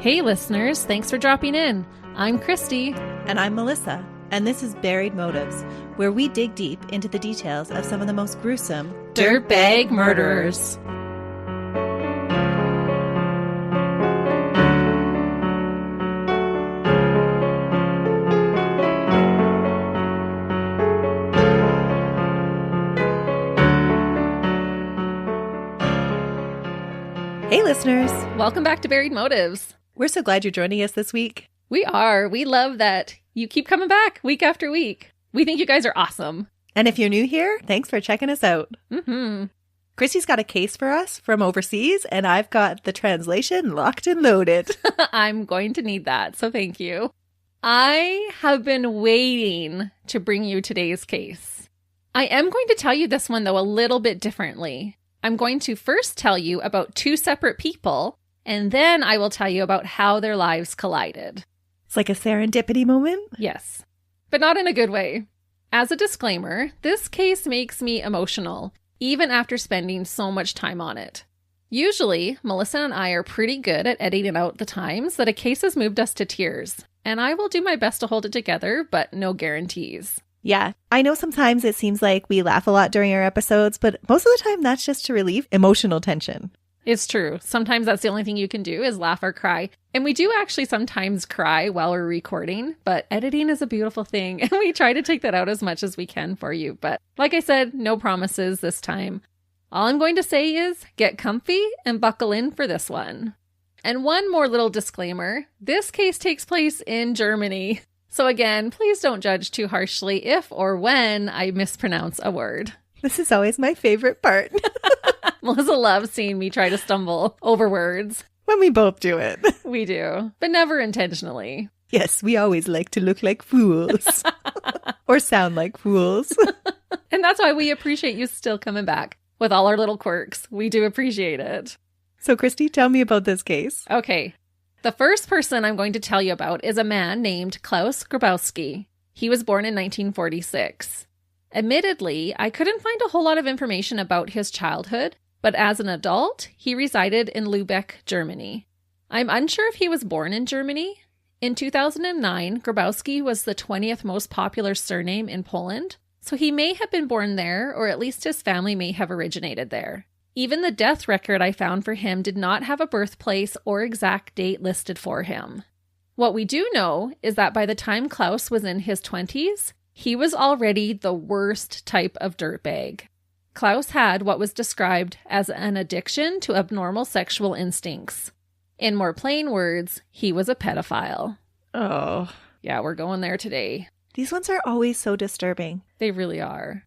Hey listeners, thanks for dropping in. I'm Christy. And I'm Melissa. And this is Buried Motives, where we dig deep into the details of some of the most gruesome Dirtbag murderers. Hey listeners. Welcome back to Buried Motives. We're so glad you're joining us this week. We are. We love that you keep coming back week after week. We think you guys are awesome. And if you're new here, thanks for checking us out. Mm-hmm. Christy's got a case for us from overseas, and I've got the translation locked and loaded. I'm going to need that, so thank you. I have been waiting to bring you today's case. I am going to tell you this one, though, a little bit differently. I'm going to first tell you about two separate people, and then I will tell you about how their lives collided. It's like a serendipity moment? Yes, but not in a good way. As a disclaimer, this case makes me emotional, even after spending so much time on it. Usually, Melissa and I are pretty good at editing out the times that a case has moved us to tears, and I will do my best to hold it together, but no guarantees. Yeah, I know sometimes it seems like we laugh a lot during our episodes, but most of the time that's just to relieve emotional tension. It's true. Sometimes that's the only thing you can do is laugh or cry. And we do actually sometimes cry while we're recording, but editing is a beautiful thing. And we try to take that out as much as we can for you. But like I said, no promises this time. All I'm going to say is get comfy and buckle in for this one. And one more little disclaimer. This case takes place in Germany. So again, please don't judge too harshly if or when I mispronounce a word. This is always my favorite part. Melissa loves seeing me try to stumble over words. When we both do it. We do, but never intentionally. Yes, we always like to look like fools. Or sound like fools. And that's why we appreciate you still coming back with all our little quirks. We do appreciate it. So, Christy, tell me about this case. Okay. The first person I'm going to tell you about is a man named Klaus Grabowski. He was born in 1946. Admittedly, I couldn't find a whole lot of information about his childhood, but as an adult, he resided in Lübeck, Germany. I'm unsure if he was born in Germany. In 2009, Grabowski was the 20th most popular surname in Poland, so he may have been born there, or at least his family may have originated there. Even the death record I found for him did not have a birthplace or exact date listed for him. What we do know is that by the time Klaus was in his 20s, he was already the worst type of dirtbag. Klaus had what was described as an addiction to abnormal sexual instincts. In more plain words, he was a pedophile. Oh. Yeah, we're going there today. These ones are always so disturbing. They really are.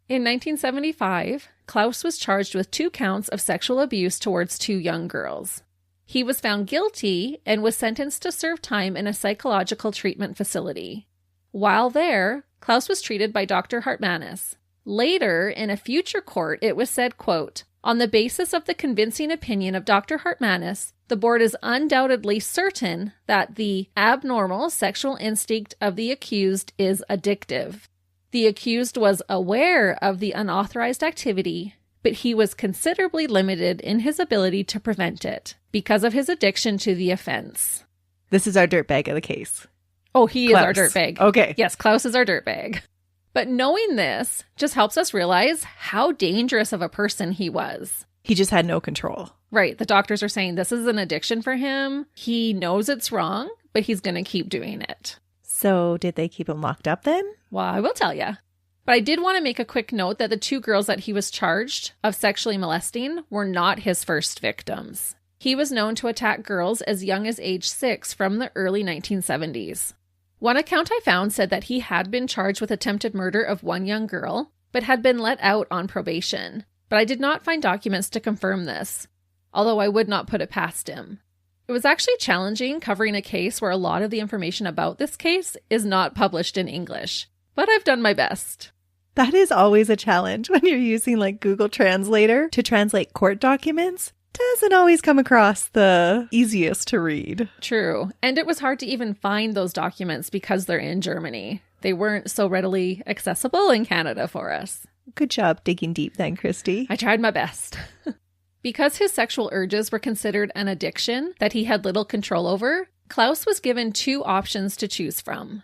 In 1975, Klaus was charged with 2 counts of sexual abuse towards 2 young girls. He was found guilty and was sentenced to serve time in a psychological treatment facility. While there, Klaus was treated by Dr. Hartmanis. Later, in a future court, it was said, quote, "On the basis of the convincing opinion of Dr. Hartmanis, the board is undoubtedly certain that the abnormal sexual instinct of the accused is addictive. The accused was aware of the unauthorized activity, but he was considerably limited in his ability to prevent it because of his addiction to the offense." This is our dirtbag of the case. Oh, he Klaus. is our dirtbag. Okay. Yes, Klaus is our dirtbag. But knowing this just helps us realize how dangerous of a person he was. He just had no control. Right. The doctors are saying this is an addiction for him. He knows it's wrong, but he's going to keep doing it. So did they keep him locked up then? Well, I will tell you. But I did want to make a quick note that the 2 girls that he was charged of sexually molesting were not his first victims. He was known to attack girls as young as age 6 from the early 1970s. One account I found said that he had been charged with attempted murder of 1 young girl, but had been let out on probation. But I did not find documents to confirm this, although I would not put it past him. It was actually challenging covering a case where a lot of the information about this case is not published in English, but I've done my best. That is always a challenge when you're using like Google Translator to translate court documents. Doesn't always come across the easiest to read. True. And it was hard to even find those documents because they're in Germany. They weren't so readily accessible in Canada for us. Good job digging deep then, Christy. I tried my best. Because his sexual urges were considered an addiction that he had little control over, Klaus was given 2 options to choose from.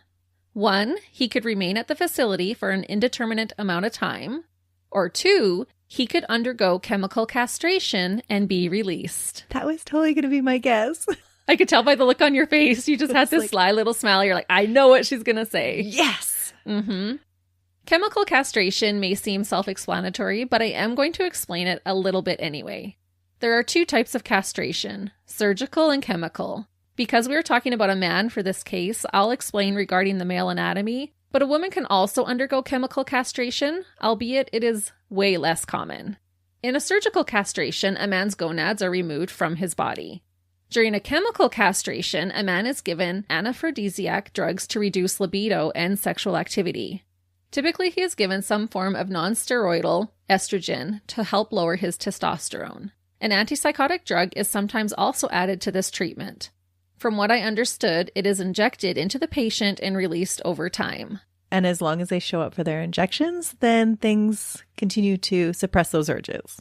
1, he could remain at the facility for an indeterminate amount of time, or 2, he could undergo chemical castration and be released. That was totally going to be my guess. I could tell by the look on your face. You just had this sly little smile. You're like, I know what she's going to say. Yes! Mm-hmm. Chemical castration may seem self-explanatory, but I am going to explain it a little bit anyway. There are 2 types of castration, surgical and chemical. Because we are talking about a man for this case, I'll explain regarding the male anatomy, but a woman can also undergo chemical castration, albeit it is way less common. In a surgical castration, a man's gonads are removed from his body. During a chemical castration, a man is given anaphrodisiac drugs to reduce libido and sexual activity. Typically, he is given some form of non-steroidal estrogen to help lower his testosterone. An antipsychotic drug is sometimes also added to this treatment. From what I understood, it is injected into the patient and released over time. And as long as they show up for their injections, then things continue to suppress those urges.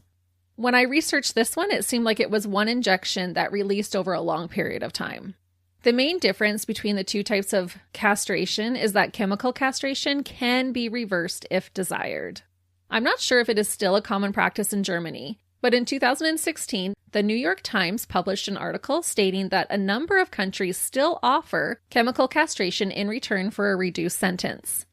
When I researched this one, it seemed like it was 1 injection that released over a long period of time. The main difference between the 2 types of castration is that chemical castration can be reversed if desired. I'm not sure if it is still a common practice in Germany, but in 2016, the New York Times published an article stating that a number of countries still offer chemical castration in return for a reduced sentence.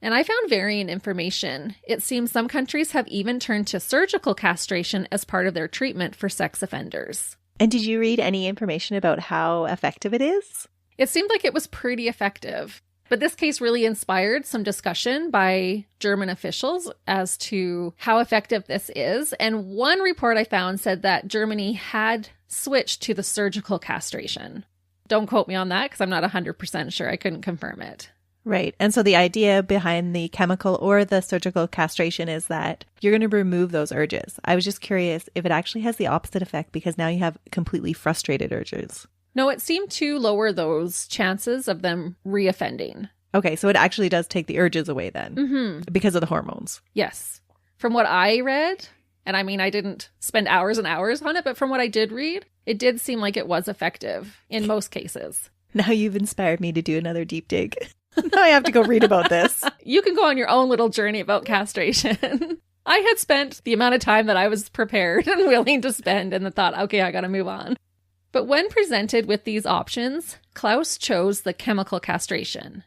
And I found varying information. It seems some countries have even turned to surgical castration as part of their treatment for sex offenders. And did you read any information about how effective it is? It seemed like it was pretty effective. But this case really inspired some discussion by German officials as to how effective this is. And one report I found said that Germany had switched to the surgical castration. Don't quote me on that because I'm not 100% sure. I couldn't confirm it. Right. And so the idea behind the chemical or the surgical castration is that you're going to remove those urges. I was just curious if it actually has the opposite effect because now you have completely frustrated urges. No, it seemed to lower those chances of them reoffending. Okay, so it actually does take the urges away then because of the hormones. Yes. From what I read, and I mean, I didn't spend hours and hours on it, but from what I did read, it did seem like it was effective in most cases. Now you've inspired me to do another deep dig. Now I have to go read about this. You can go on your own little journey about castration. I had spent the amount of time that I was prepared and willing to spend and the thought, okay, I got to move on. But when presented with these options, Klaus chose the chemical castration,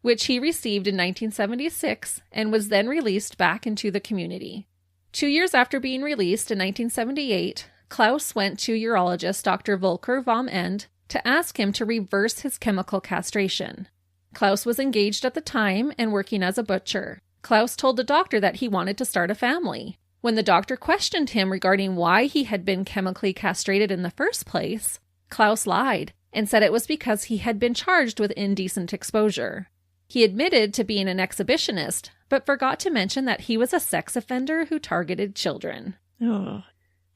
which he received in 1976 and was then released back into the community. 2 years after being released in 1978, Klaus went to urologist Dr. Volker vom End to ask him to reverse his chemical castration. Klaus was engaged at the time and working as a butcher. Klaus told the doctor that he wanted to start a family. When the doctor questioned him regarding why he had been chemically castrated in the first place, Klaus lied and said it was because he had been charged with indecent exposure. He admitted to being an exhibitionist, but forgot to mention that he was a sex offender who targeted children. Oh.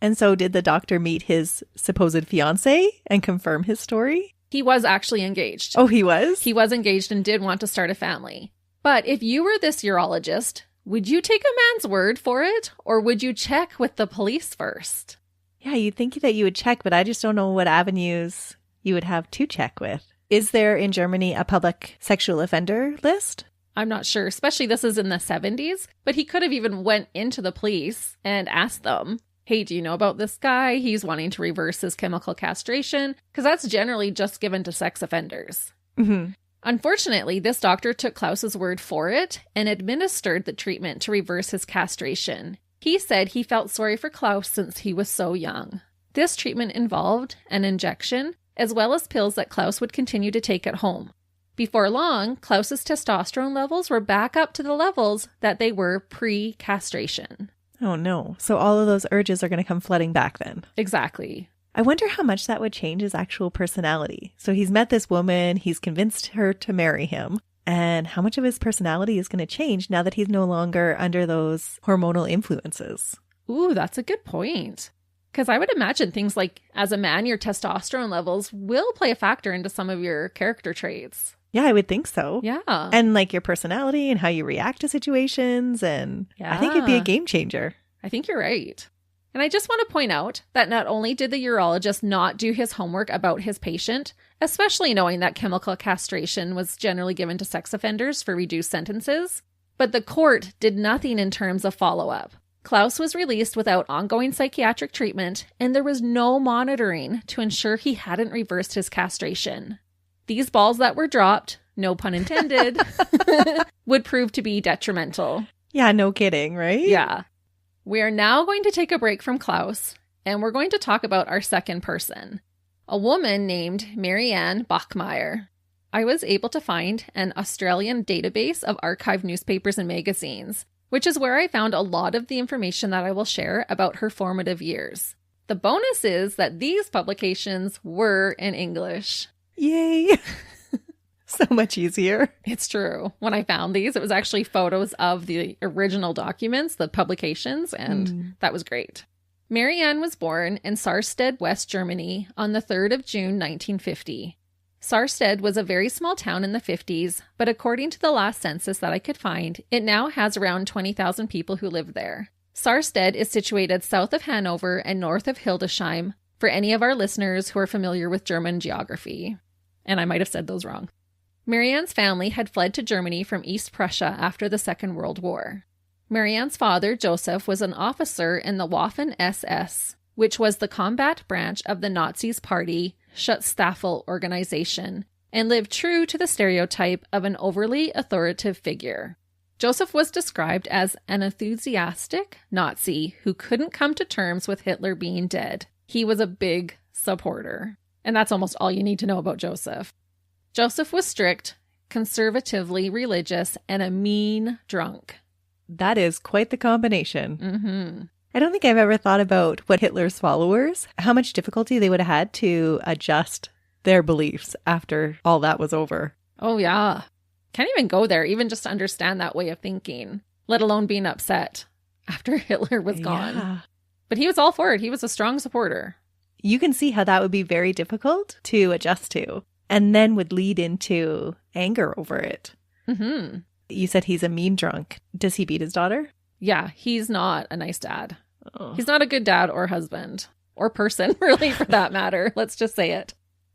And so did the doctor meet his supposed fiancé and confirm his story? He was actually engaged. Oh, he was? He was engaged and did want to start a family. But if you were this urologist, would you take a man's word for it, or would you check with the police first? Yeah, you'd think that you would check, but I just don't know what avenues you would have to check with. Is there in Germany a public sexual offender list? I'm not sure, especially this is in the 70s, but he could have even went into the police and asked them, hey, do you know about this guy? He's wanting to reverse his chemical castration, because that's generally just given to sex offenders. Mm-hmm. Unfortunately, this doctor took Klaus's word for it and administered the treatment to reverse his castration. He said he felt sorry for Klaus since he was so young. This treatment involved an injection, as well as pills that Klaus would continue to take at home. Before long, Klaus's testosterone levels were back up to the levels that they were pre-castration. Oh no. So all of those urges are going to come flooding back then. Exactly. I wonder how much that would change his actual personality. So he's met this woman, he's convinced her to marry him, and how much of his personality is going to change now that he's no longer under those hormonal influences? Ooh, that's a good point. Because I would imagine things like, as a man, your testosterone levels will play a factor into some of your character traits. Yeah, I would think so. Yeah. And like your personality and how you react to situations. And I think it'd be a game changer. I think you're right. And I just want to point out that not only did the urologist not do his homework about his patient, especially knowing that chemical castration was generally given to sex offenders for reduced sentences, but the court did nothing in terms of follow-up. Klaus was released without ongoing psychiatric treatment, and there was no monitoring to ensure he hadn't reversed his castration. These balls that were dropped, no pun intended, would prove to be detrimental. Yeah, no kidding, right? Yeah. We are now going to take a break from Klaus, and we're going to talk about our second person, a woman named Marianne Bachmeier. I was able to find an Australian database of archived newspapers and magazines, which is where I found a lot of the information that I will share about her formative years. The bonus is that these publications were in English. Yay! So much easier. It's true. When I found these, it was actually photos of the original documents, the publications, and that was great. Marianne was born in Sarstedt, West Germany on the 3rd of June, 1950. Sarstedt was a very small town in the 50s, but according to the last census that I could find, it now has around 20,000 people who live there. Sarstedt is situated south of Hanover and north of Hildesheim, for any of our listeners who are familiar with German geography. And I might have said those wrong. Marianne's family had fled to Germany from East Prussia after the Second World War. Marianne's father, Joseph, was an officer in the Waffen-SS, which was the combat branch of the Nazis' party Schutzstaffel organization, and lived true to the stereotype of an overly authoritative figure. Joseph was described as an enthusiastic Nazi who couldn't come to terms with Hitler being dead. He was a big supporter. And that's almost all you need to know about Joseph. Joseph was strict, conservatively religious, and a mean drunk. That is quite the combination. Mm-hmm. I don't think I've ever thought about what Hitler's followers, how much difficulty they would have had to adjust their beliefs after all that was over. Oh, yeah. Can't even go there, even just to understand that way of thinking, let alone being upset after Hitler was gone. Yeah. But he was all for it. He was a strong supporter. You can see how that would be very difficult to adjust to, and then would lead into anger over it. Mm-hmm. You said he's a mean drunk. Does he beat his daughter? Yeah, he's not a nice dad. Oh. He's not a good dad or husband, or person, really, for that matter. Let's just say it.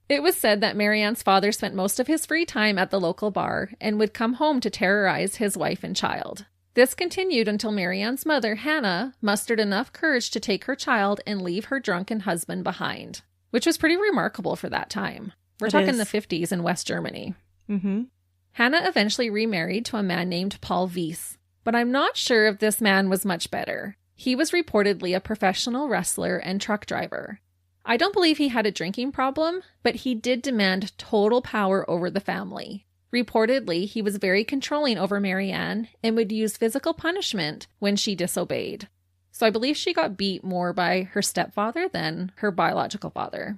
It was said that Marianne's father spent most of his free time at the local bar and would come home to terrorize his wife and child. This continued until Marianne's mother, Hannah, mustered enough courage to take her child and leave her drunken husband behind, which was pretty remarkable for that time. We're talking the 50s in West Germany. Mm-hmm. Hannah eventually remarried to a man named Paul Wies, but I'm not sure if this man was much better. He was reportedly a professional wrestler and truck driver. I don't believe he had a drinking problem, but he did demand total power over the family. Reportedly, he was very controlling over Marianne and would use physical punishment when she disobeyed. So I believe she got beat more by her stepfather than her biological father.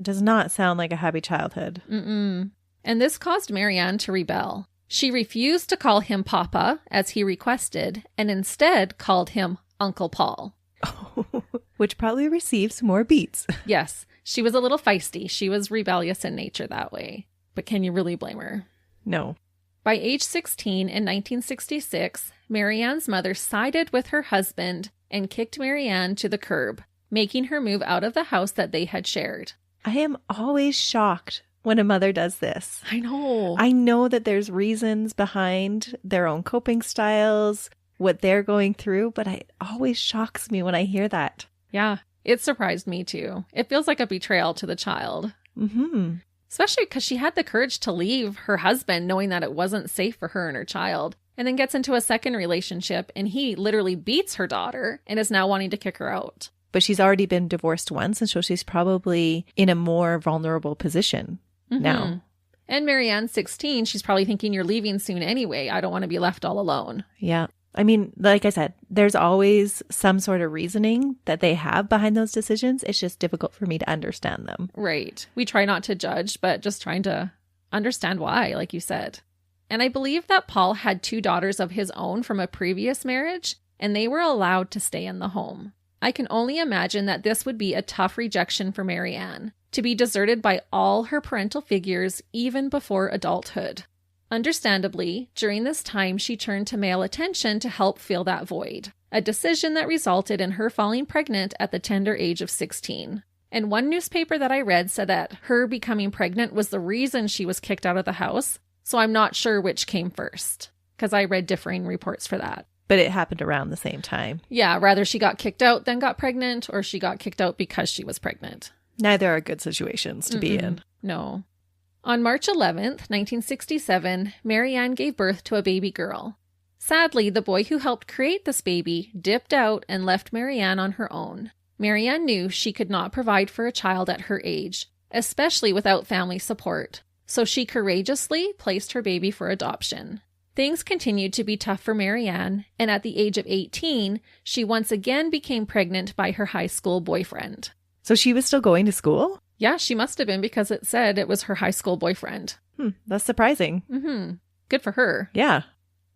Does not sound like a happy childhood. Mm-mm. And this caused Marianne to rebel. She refused to call him Papa, as he requested, and instead called him Uncle Paul. Which probably receives more beats. Yes, she was a little feisty. She was rebellious in nature that way. But can you really blame her? No. By age 16 in 1966, Marianne's mother sided with her husband and kicked Marianne to the curb, making her move out of the house that they had shared. I am always shocked when a mother does this. I know. I know that there's reasons behind their own coping styles, what they're going through, but it always shocks me when I hear that. Yeah, it surprised me too. It feels like a betrayal to the child. Mm-hmm. Especially because she had the courage to leave her husband knowing that it wasn't safe for her and her child, and then gets into a second relationship and he literally beats her daughter and is now wanting to kick her out. But she's already been divorced once, and so she's probably in a more vulnerable position now. And Marianne's 16, she's probably thinking, you're leaving soon anyway. I don't want to be left all alone. Yeah. I mean, like I said, there's always some sort of reasoning that they have behind those decisions. It's just difficult for me to understand them. Right. We try not to judge, but just trying to understand why, like you said. And I believe that Paul had 2 daughters of his own from a previous marriage, and they were allowed to stay in the home. I can only imagine that this would be a tough rejection for Marianne, to be deserted by all her parental figures even before adulthood. Understandably, during this time, she turned to male attention to help fill that void, a decision that resulted in her falling pregnant at the tender age of 16. And one newspaper that I read said that her becoming pregnant was the reason she was kicked out of the house, so I'm not sure which came first, because I read differing reports for that. But it happened around the same time. Yeah, rather she got kicked out then got pregnant, or she got kicked out because she was pregnant. Neither are good situations to be in. No. On March 11th, 1967, Marianne gave birth to a baby girl. Sadly, the boy who helped create this baby dipped out and left Marianne on her own. Marianne knew she could not provide for a child at her age, especially without family support, so she courageously placed her baby for adoption. Things continued to be tough for Marianne, and at the age of 18, she once again became pregnant by her high school boyfriend. So she was still going to school? Yeah, she must have been because it said it was her high school boyfriend. That's surprising. Good for her. Yeah.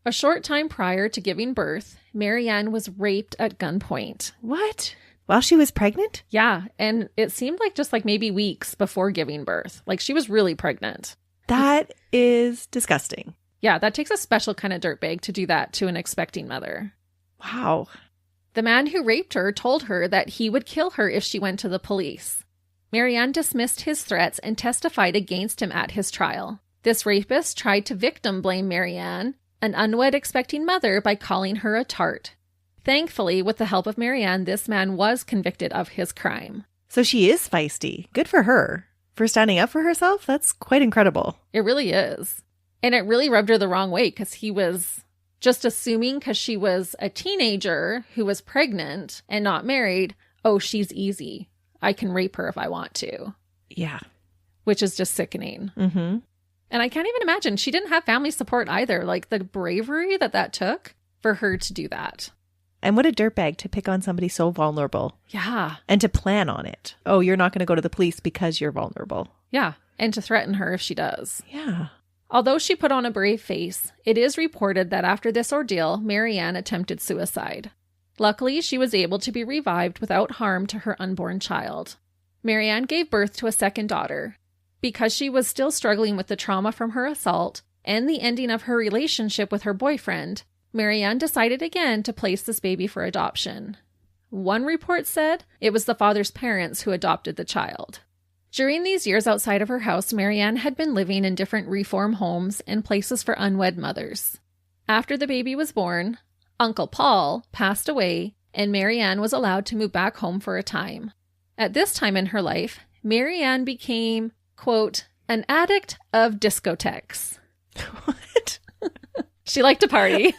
A short time prior to giving birth, Marianne was raped at gunpoint. What? While she was pregnant? Yeah, and it seemed like just like maybe weeks before giving birth. Like she was really pregnant. That is disgusting. Yeah, that takes a special kind of dirtbag to do that to an expecting mother. Wow. The man who raped her told her that he would kill her if she went to the police. Marianne dismissed his threats and testified against him at his trial. This rapist tried to victim blame Marianne, an unwed expecting mother, by calling her a tart. Thankfully, with the help of Marianne, this man was convicted of his crime. So she is feisty. Good for her. For standing up for herself, that's quite incredible. It really is. And it really rubbed her the wrong way because he was just assuming because she was a teenager who was pregnant and not married, oh, she's easy. I can rape her if I want to. Yeah. Which is just sickening. Mm-hmm. And I can't even imagine. She didn't have family support either. Like the bravery that took for her to do that. And what a dirtbag to pick on somebody so vulnerable. Yeah. And to plan on it. Oh, you're not going to go to the police because you're vulnerable. Yeah. And to threaten her if she does. Yeah. Although she put on a brave face, it is reported that after this ordeal, Marianne attempted suicide. Luckily, she was able to be revived without harm to her unborn child. Marianne gave birth to a second daughter. Because she was still struggling with the trauma from her assault and the ending of her relationship with her boyfriend, Marianne decided again to place this baby for adoption. One report said it was the father's parents who adopted the child. During these years outside of her house, Marianne had been living in different reform homes and places for unwed mothers. After the baby was born, Uncle Paul passed away, and Marianne was allowed to move back home for a time. At this time in her life, Marianne became, quote, an addict of discotheques. What? She liked to party.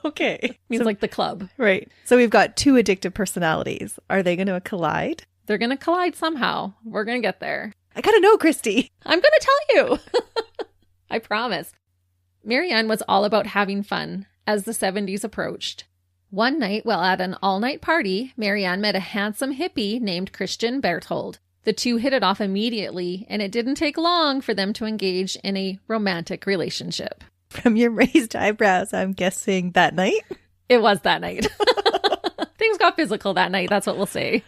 Okay. Means like the club. Right. So we've got two addictive personalities. Are they going to collide? They're going to collide somehow. We're going to get there. I got to know, Christy. I'm going to tell you. I promise. Marianne was all about having fun as the 70s approached. One night, while at an all-night party, Marianne met a handsome hippie named Christian Berthold. The two hit it off immediately, and it didn't take long for them to engage in a romantic relationship. From your raised eyebrows, I'm guessing that night? It was that night. Things got physical that night, that's what we'll say.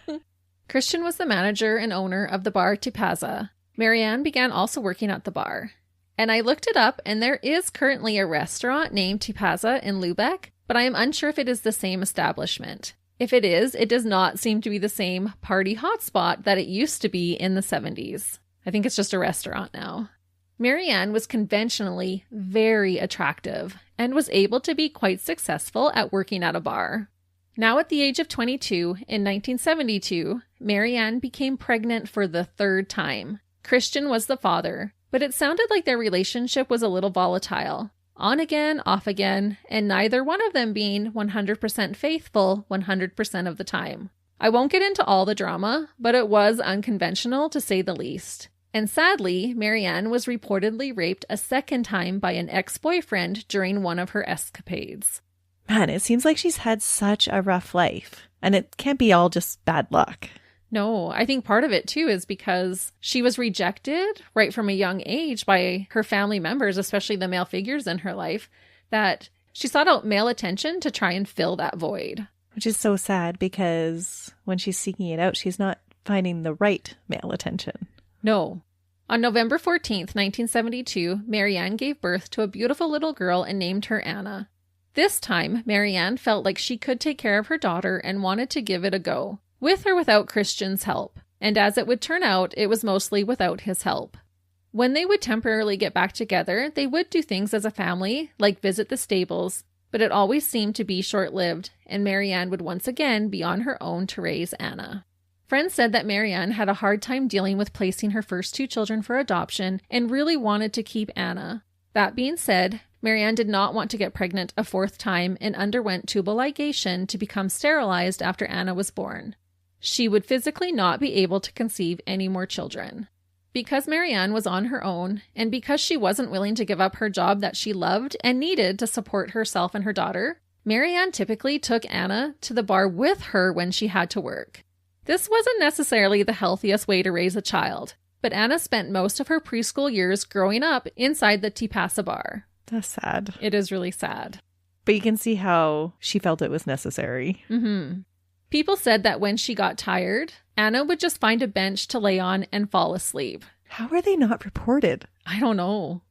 Christian was the manager and owner of the bar Tipaza. Marianne began also working at the bar. And I looked it up, and there is currently a restaurant named Tipaza in Lübeck, but I am unsure if it is the same establishment. If it is, it does not seem to be the same party hotspot that it used to be in the 70s. I think it's just a restaurant now. Marianne was conventionally very attractive and was able to be quite successful at working at a bar. Now at the age of 22, in 1972, Marianne became pregnant for the third time. Christian was the father, but it sounded like their relationship was a little volatile. On again, off again, and neither one of them being 100% faithful 100% of the time. I won't get into all the drama, but it was unconventional to say the least. And sadly, Marianne was reportedly raped a second time by an ex-boyfriend during one of her escapades. Man, it seems like she's had such a rough life, and it can't be all just bad luck. No, I think part of it too is because she was rejected right from a young age by her family members, especially the male figures in her life, that she sought out male attention to try and fill that void. Which is so sad because when she's seeking it out, she's not finding the right male attention. No. On November 14th, 1972, Marianne gave birth to a beautiful little girl and named her Anna. This time, Marianne felt like she could take care of her daughter and wanted to give it a go, with or without Christian's help. And as it would turn out, it was mostly without his help. When they would temporarily get back together, they would do things as a family, like visit the stables, but it always seemed to be short-lived, and Marianne would once again be on her own to raise Anna. Friends said that Marianne had a hard time dealing with placing her first 2 children for adoption and really wanted to keep Anna. That being said, Marianne did not want to get pregnant a 4th time and underwent tubal ligation to become sterilized after Anna was born. She would physically not be able to conceive any more children. Because Marianne was on her own, and because she wasn't willing to give up her job that she loved and needed to support herself and her daughter, Marianne typically took Anna to the bar with her when she had to work. This wasn't necessarily the healthiest way to raise a child, but Anna spent most of her preschool years growing up inside the Tipasa bar. That's sad. It is really sad. But you can see how she felt it was necessary. Mm-hmm. People said that when she got tired, Anna would just find a bench to lay on and fall asleep. How are they not reported? I don't know.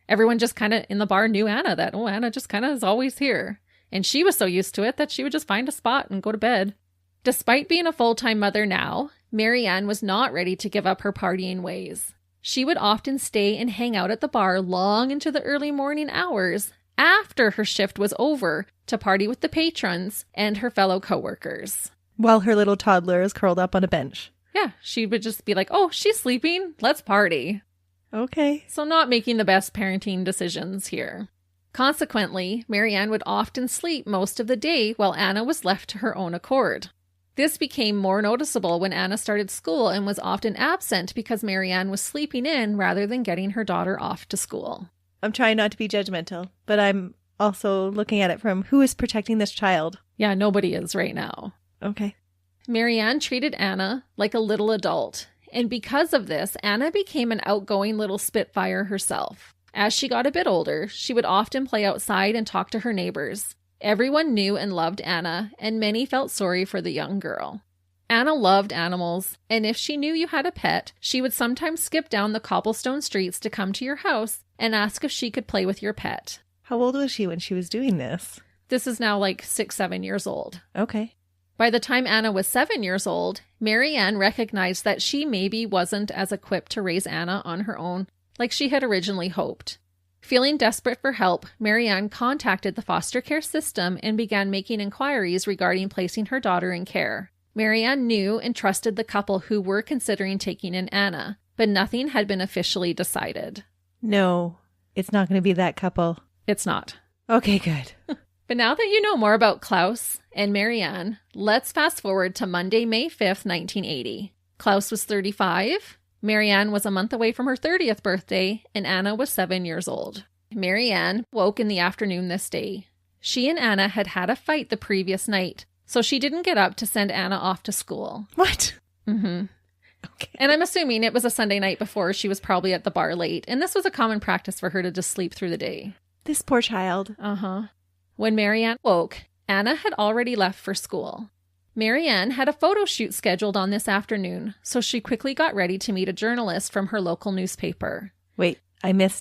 Everyone just kind of in the bar knew Anna, that, Anna just kind of is always here. And she was so used to it that she would just find a spot and go to bed. Despite being a full-time mother now, Marianne was not ready to give up her partying ways. She would often stay and hang out at the bar long into the early morning hours after her shift was over to party with the patrons and her fellow coworkers. While her little toddler is curled up on a bench. Yeah, she would just be like, oh, she's sleeping, let's party. Okay. So not making the best parenting decisions here. Consequently, Marianne would often sleep most of the day while Anna was left to her own accord. This became more noticeable when Anna started school and was often absent because Marianne was sleeping in rather than getting her daughter off to school. I'm trying not to be judgmental, but I'm also looking at it from who is protecting this child. Yeah, nobody is right now. Okay. Marianne treated Anna like a little adult, and because of this, Anna became an outgoing little spitfire herself. As she got a bit older, she would often play outside and talk to her neighbors. Everyone knew and loved Anna, and many felt sorry for the young girl. Anna loved animals, and if she knew you had a pet, she would sometimes skip down the cobblestone streets to come to your house and ask if she could play with your pet. How old was she when she was doing this? This is now like 6-7 years old. Okay. By the time Anna was 7 years old, Marianne recognized that she maybe wasn't as equipped to raise Anna on her own like she had originally hoped. Feeling desperate for help, Marianne contacted the foster care system and began making inquiries regarding placing her daughter in care. Marianne knew and trusted the couple who were considering taking in Anna, but nothing had been officially decided. No, it's not going to be that couple. It's not. Okay, good. But now that you know more about Klaus and Marianne, let's fast forward to Monday, May 5th, 1980. Klaus was 35. Marianne was a month away from her 30th birthday, and Anna was 7 years old. Marianne woke in the afternoon this day. She and Anna had had a fight the previous night, so she didn't get up to send Anna off to school. What? Mm-hmm. Okay. And I'm assuming it was a Sunday night before. She was probably at the bar late, and this was a common practice for her to just sleep through the day. This poor child. Uh-huh. When Marianne woke, Anna had already left for school. Marianne had a photo shoot scheduled on this afternoon, so she quickly got ready to meet a journalist from her local newspaper. Wait, did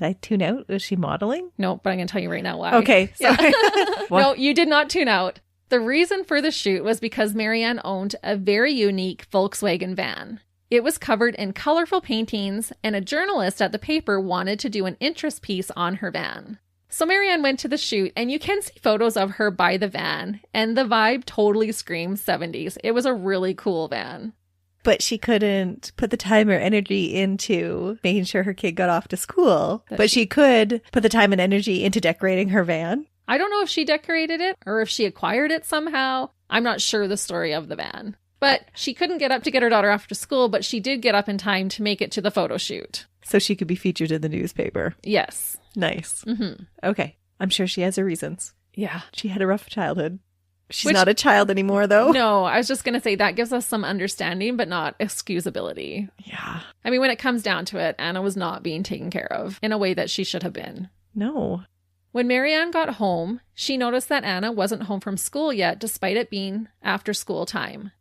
I tune out? Was she modeling? No, but I'm going to tell you right now why. Okay, sorry. Yeah. No, you did not tune out. The reason for the shoot was because Marianne owned a very unique Volkswagen van. It was covered in colorful paintings, and a journalist at the paper wanted to do an interest piece on her van. So Marianne went to the shoot, and you can see photos of her by the van, and the vibe totally screams 70s. It was a really cool van. But she couldn't put the time or energy into making sure her kid got off to school. But she could put the time and energy into decorating her van. I don't know if she decorated it or if she acquired it somehow. I'm not sure the story of the van. But she couldn't get up to get her daughter off to school, but she did get up in time to make it to the photo shoot. So she could be featured in the newspaper. Yes. Nice. Mm-hmm. Okay. I'm sure she has her reasons. Yeah. She had a rough childhood. She's not a child anymore, though. No, I was just going to say that gives us some understanding, but not excusability. Yeah. I mean, when it comes down to it, Anna was not being taken care of in a way that she should have been. No. When Marianne got home, she noticed that Anna wasn't home from school yet, despite it being after school time.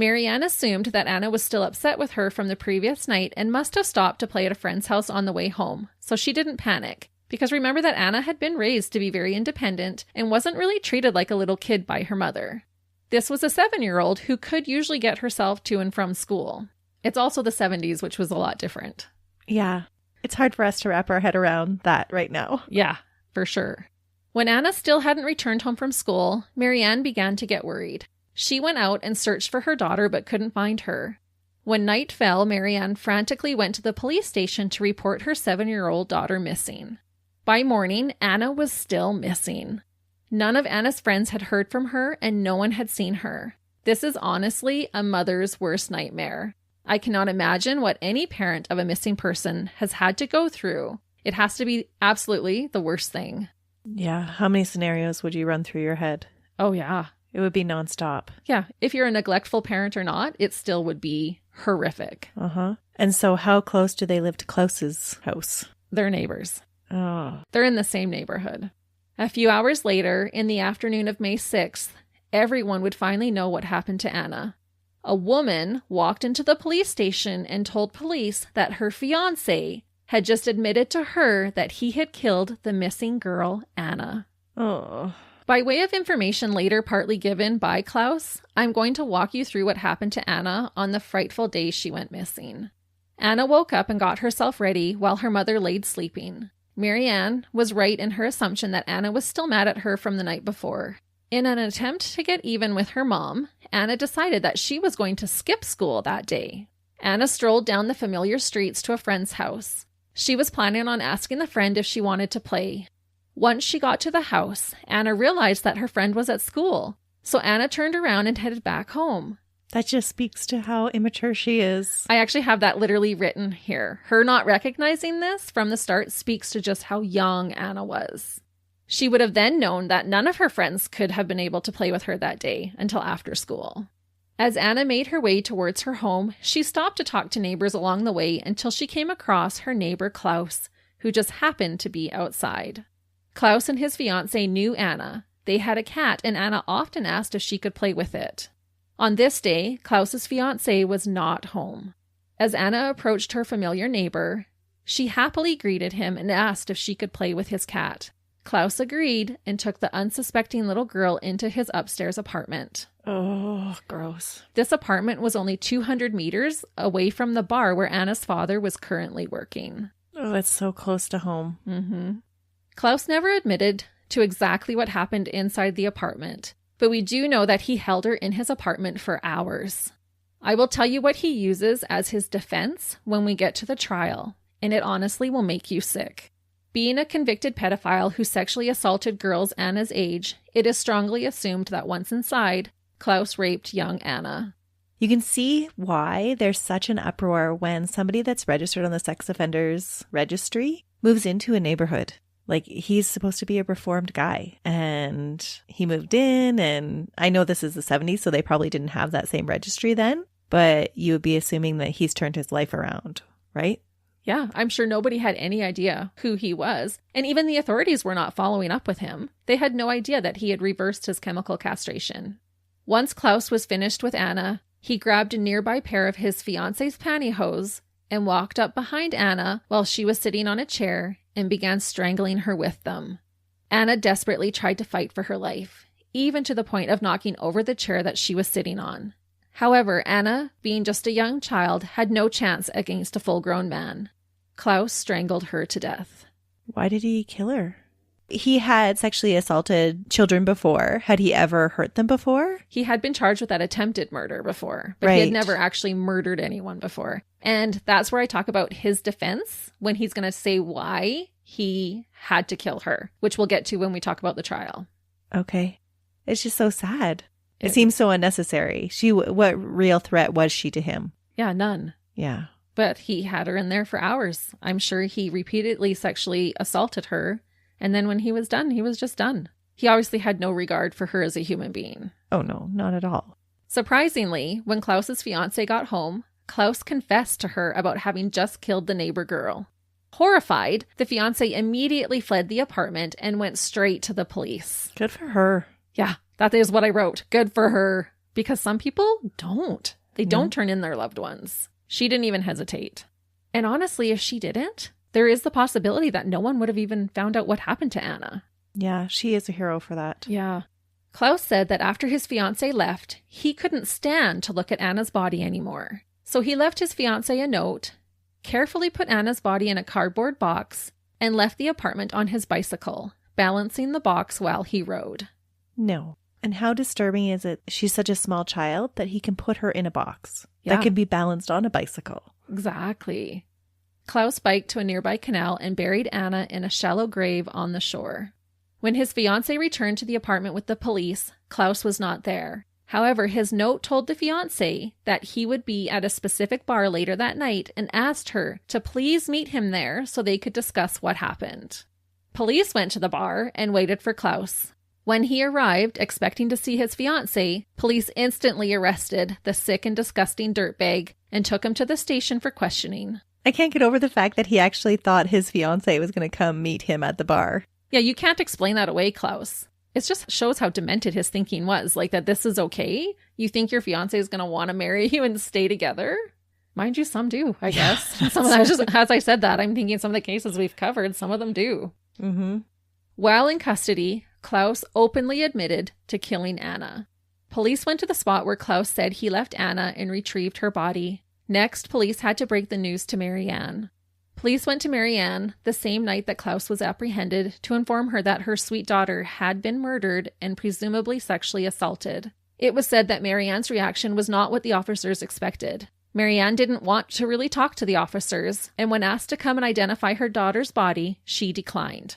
Marianne assumed that Anna was still upset with her from the previous night and must have stopped to play at a friend's house on the way home, so she didn't panic. Because remember that Anna had been raised to be very independent and wasn't really treated like a little kid by her mother. This was a 7-year-old who could usually get herself to and from school. It's also the 70s, which was a lot different. Yeah. It's hard for us to wrap our head around that right now. Yeah, for sure. When Anna still hadn't returned home from school, Marianne began to get worried. She went out and searched for her daughter but couldn't find her. When night fell, Marianne frantically went to the police station to report her 7-year-old daughter missing. By morning, Anna was still missing. None of Anna's friends had heard from her and no one had seen her. This is honestly a mother's worst nightmare. I cannot imagine what any parent of a missing person has had to go through. It has to be absolutely the worst thing. Yeah. How many scenarios would you run through your head? Oh, yeah. It would be nonstop. Yeah. If you're a neglectful parent or not, it still would be horrific. Uh-huh. And so how close do they live to Klaus's house? They're neighbors. Oh. They're in the same neighborhood. A few hours later, in the afternoon of May 6th, everyone would finally know what happened to Anna. A woman walked into the police station and told police that her fiancé had just admitted to her that he had killed the missing girl, Anna. Oh. By way of information later partly given by Klaus, I'm going to walk you through what happened to Anna on the frightful day she went missing. Anna woke up and got herself ready while her mother laid sleeping. Marianne was right in her assumption that Anna was still mad at her from the night before. In an attempt to get even with her mom, Anna decided that she was going to skip school that day. Anna strolled down the familiar streets to a friend's house. She was planning on asking the friend if she wanted to play. Once she got to the house, Anna realized that her friend was at school. So Anna turned around and headed back home. That just speaks to how immature she is. I actually have that literally written here. Her not recognizing this from the start speaks to just how young Anna was. She would have then known that none of her friends could have been able to play with her that day until after school. As Anna made her way towards her home, she stopped to talk to neighbors along the way until she came across her neighbor Klaus, who just happened to be outside. Klaus and his fiancée knew Anna. They had a cat, and Anna often asked if she could play with it. On this day, Klaus's fiancée was not home. As Anna approached her familiar neighbor, she happily greeted him and asked if she could play with his cat. Klaus agreed and took the unsuspecting little girl into his upstairs apartment. Oh, gross. This apartment was only 200 meters away from the bar where Anna's father was currently working. Oh, that's so close to home. Mm-hmm. Klaus never admitted to exactly what happened inside the apartment, but we do know that he held her in his apartment for hours. I will tell you what he uses as his defense when we get to the trial, and it honestly will make you sick. Being a convicted pedophile who sexually assaulted girls Anna's age, it is strongly assumed that once inside, Klaus raped young Anna. You can see why there's such an uproar when somebody that's registered on the sex offenders registry moves into a neighborhood. Like, he's supposed to be a reformed guy, and he moved in, and I know this is the 70s, so they probably didn't have that same registry then, but you would be assuming that he's turned his life around, right? Yeah, I'm sure nobody had any idea who he was, and even the authorities were not following up with him. They had no idea that he had reversed his chemical castration. Once Klaus was finished with Anna, he grabbed a nearby pair of his fiancé's pantyhose and walked up behind Anna while she was sitting on a chair and began strangling her with them. Anna desperately tried to fight for her life, even to the point of knocking over the chair that she was sitting on. However, Anna, being just a young child, had no chance against a full-grown man. Klaus strangled her to death. Why did he kill her? He had sexually assaulted children before. Had he ever hurt them before? He had been charged with that attempted murder before, but he had never actually murdered anyone before. And that's where I talk about his defense when he's going to say why he had to kill her, which we'll get to when we talk about the trial. Okay. It's just so sad. It seems so unnecessary. What real threat was she to him? Yeah, none. Yeah. But he had her in there for hours. I'm sure he repeatedly sexually assaulted her. And then when he was done, he was just done. He obviously had no regard for her as a human being. Oh, no, not at all. Surprisingly, when Klaus's fiancée got home, Klaus confessed to her about having just killed the neighbor girl. Horrified, the fiancée immediately fled the apartment and went straight to the police. Good for her. Yeah, that is what I wrote. Good for her. because some people don't. They don't turn in their loved ones. She didn't even hesitate. And honestly, if she didn't, there is the possibility that no one would have even found out what happened to Anna. Yeah, she is a hero for that. Yeah. Klaus said that after his fiancée left, he couldn't stand to look at Anna's body anymore. So he left his fiancée a note, carefully put Anna's body in a cardboard box, and left the apartment on his bicycle, balancing the box while he rode. No. And how disturbing is it? She's such a small child that he can put her in a box Yeah. that can be balanced on a bicycle. Exactly. Klaus biked to a nearby canal and buried Anna in a shallow grave on the shore. When his fiancée returned to the apartment with the police, Klaus was not there. However, his note told the fiancée that he would be at a specific bar later that night and asked her to please meet him there so they could discuss what happened. Police went to the bar and waited for Klaus. When he arrived, expecting to see his fiancée, police instantly arrested the sick and disgusting dirtbag and took him to the station for questioning. I can't get over the fact that he actually thought his fiancée was going to come meet him at the bar. Yeah, you can't explain that away, Klaus. It just shows how demented his thinking was, like that this is okay? You think your fiancé is going to want to marry you and stay together? Mind you, some do, I guess. Some of that, just as I said that, I'm thinking some of the cases we've covered, some of them do. Mm-hmm. While in custody, Klaus openly admitted to killing Anna. Police went to the spot where Klaus said he left Anna and retrieved her body. Next, police had to break the news to Marianne. Police went to Marianne the same night that Klaus was apprehended to inform her that her sweet daughter had been murdered and presumably sexually assaulted. It was said that Marianne's reaction was not what the officers expected. Marianne didn't want to really talk to the officers, and when asked to come and identify her daughter's body, she declined.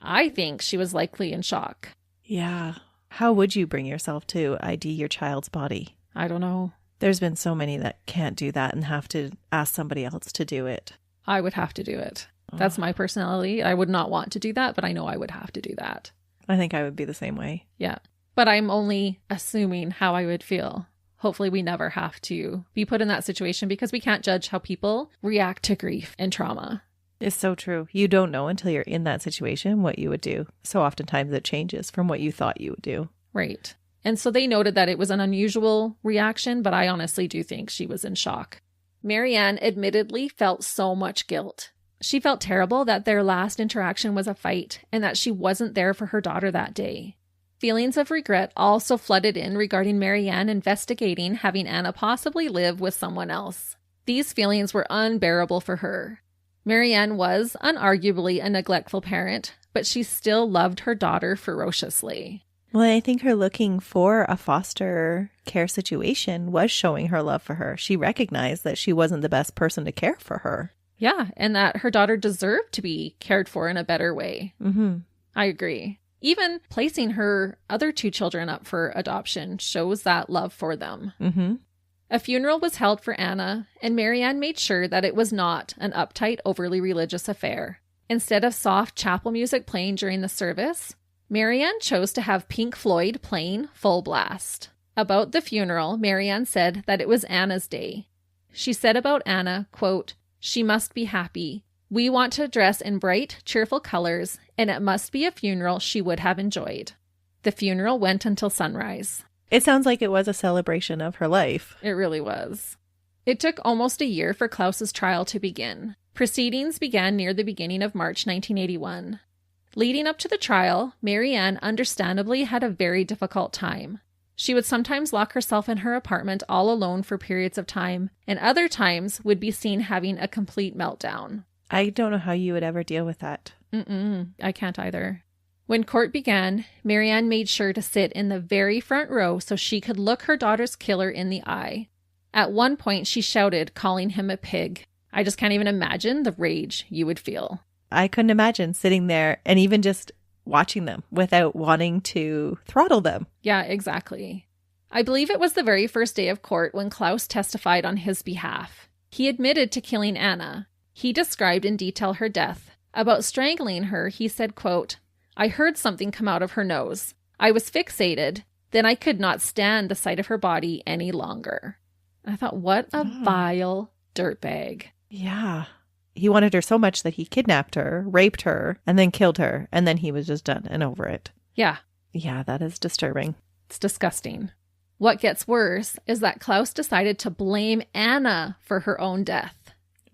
I think she was likely in shock. Yeah. How would you bring yourself to ID your child's body? I don't know. There's been so many that can't do that and have to ask somebody else to do it. I would have to do it. That's my personality. I would not want to do that, but I know I would have to do that. I think I would be the same way. Yeah. But I'm only assuming how I would feel. Hopefully we never have to be put in that situation because we can't judge how people react to grief and trauma. It's so true. You don't know until you're in that situation what you would do. So oftentimes it changes from what you thought you would do. Right. And so they noted that it was an unusual reaction, but I honestly do think she was in shock. Marianne admittedly felt so much guilt. She felt terrible that their last interaction was a fight and that she wasn't there for her daughter that day. Feelings of regret also flooded in regarding Marianne investigating having Anna possibly live with someone else. These feelings were unbearable for her. Marianne was unarguably a neglectful parent, but she still loved her daughter ferociously. Well, I think her looking for a foster care situation was showing her love for her. She recognized that she wasn't the best person to care for her. Yeah, and that her daughter deserved to be cared for in a better way. Mm-hmm. I agree. Even placing her other two children up for adoption shows that love for them. Mm-hmm. A funeral was held for Anna, and Marianne made sure that it was not an uptight, overly religious affair. Instead of soft chapel music playing during the service, Marianne chose to have Pink Floyd playing full blast. About the funeral, Marianne said that it was Anna's day. She said about Anna, quote, "She must be happy. We want to dress in bright, cheerful colors, and it must be a funeral she would have enjoyed." The funeral went until sunrise. It sounds like it was a celebration of her life. It really was. It took almost a year for Klaus's trial to begin. Proceedings began near the beginning of March 1981. Leading up to the trial, Marianne understandably had a very difficult time. She would sometimes lock herself in her apartment all alone for periods of time, and other times would be seen having a complete meltdown. I don't know how you would ever deal with that. I can't either. When court began, Marianne made sure to sit in the very front row so she could look her daughter's killer in the eye. At one point, she shouted, calling him a pig. I just can't even imagine the rage you would feel. I couldn't imagine sitting there and even just watching them without wanting to throttle them. Yeah, exactly. I believe it was the very first day of court when Klaus testified on his behalf. He admitted to killing Anna. He described in detail her death. About strangling her, he said, quote, "I heard something come out of her nose. I was fixated. Then I could not stand the sight of her body any longer." I thought, what a vile dirtbag. Yeah. He wanted her so much that he kidnapped her, raped her, and then killed her. And then he was just done and over it. Yeah. Yeah, that is disturbing. It's disgusting. What gets worse is that Klaus decided to blame Anna for her own death.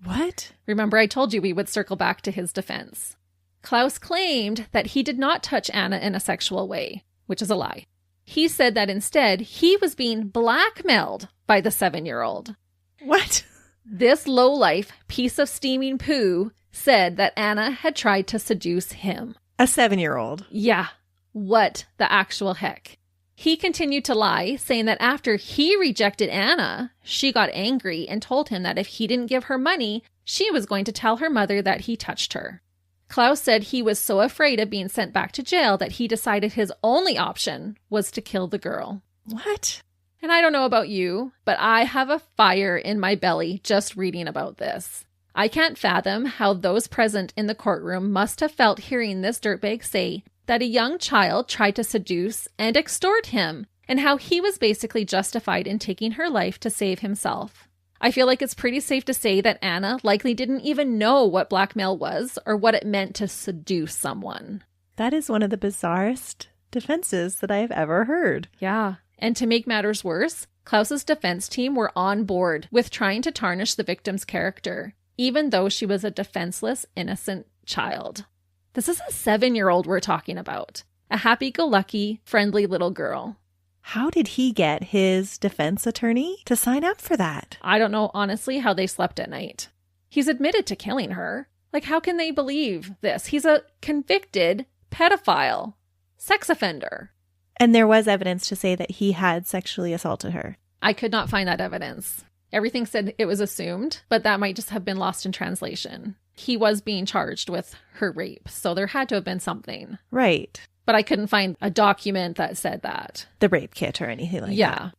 What? Remember, I told you we would circle back to his defense. Klaus claimed that he did not touch Anna in a sexual way, which is a lie. He said that instead, he was being blackmailed by the 7-year-old. What? This lowlife piece of steaming poo said that Anna had tried to seduce him. A 7-year-old? Yeah. What the actual heck? He continued to lie, saying that after he rejected Anna, she got angry and told him that if he didn't give her money, she was going to tell her mother that he touched her. Klaus said he was so afraid of being sent back to jail that he decided his only option was to kill the girl. What? And I don't know about you, but I have a fire in my belly just reading about this. I can't fathom how those present in the courtroom must have felt hearing this dirtbag say that a young child tried to seduce and extort him, and how he was basically justified in taking her life to save himself. I feel like it's pretty safe to say that Anna likely didn't even know what blackmail was or what it meant to seduce someone. That is one of the bizarrest defenses that I have ever heard. Yeah. And to make matters worse, Klaus's defense team were on board with trying to tarnish the victim's character, even though she was a defenseless, innocent child. This is a 7-year-old we're talking about. A happy-go-lucky, friendly little girl. How did he get his defense attorney to sign up for that? I don't know, honestly, how they slept at night. He's admitted to killing her. Like, how can they believe this? He's a convicted pedophile, sex offender. And there was evidence to say that he had sexually assaulted her. I could not find that evidence. Everything said it was assumed, but that might just have been lost in translation. He was being charged with her rape, so there had to have been something. Right. But I couldn't find a document that said that. The rape kit or anything like that. Yeah.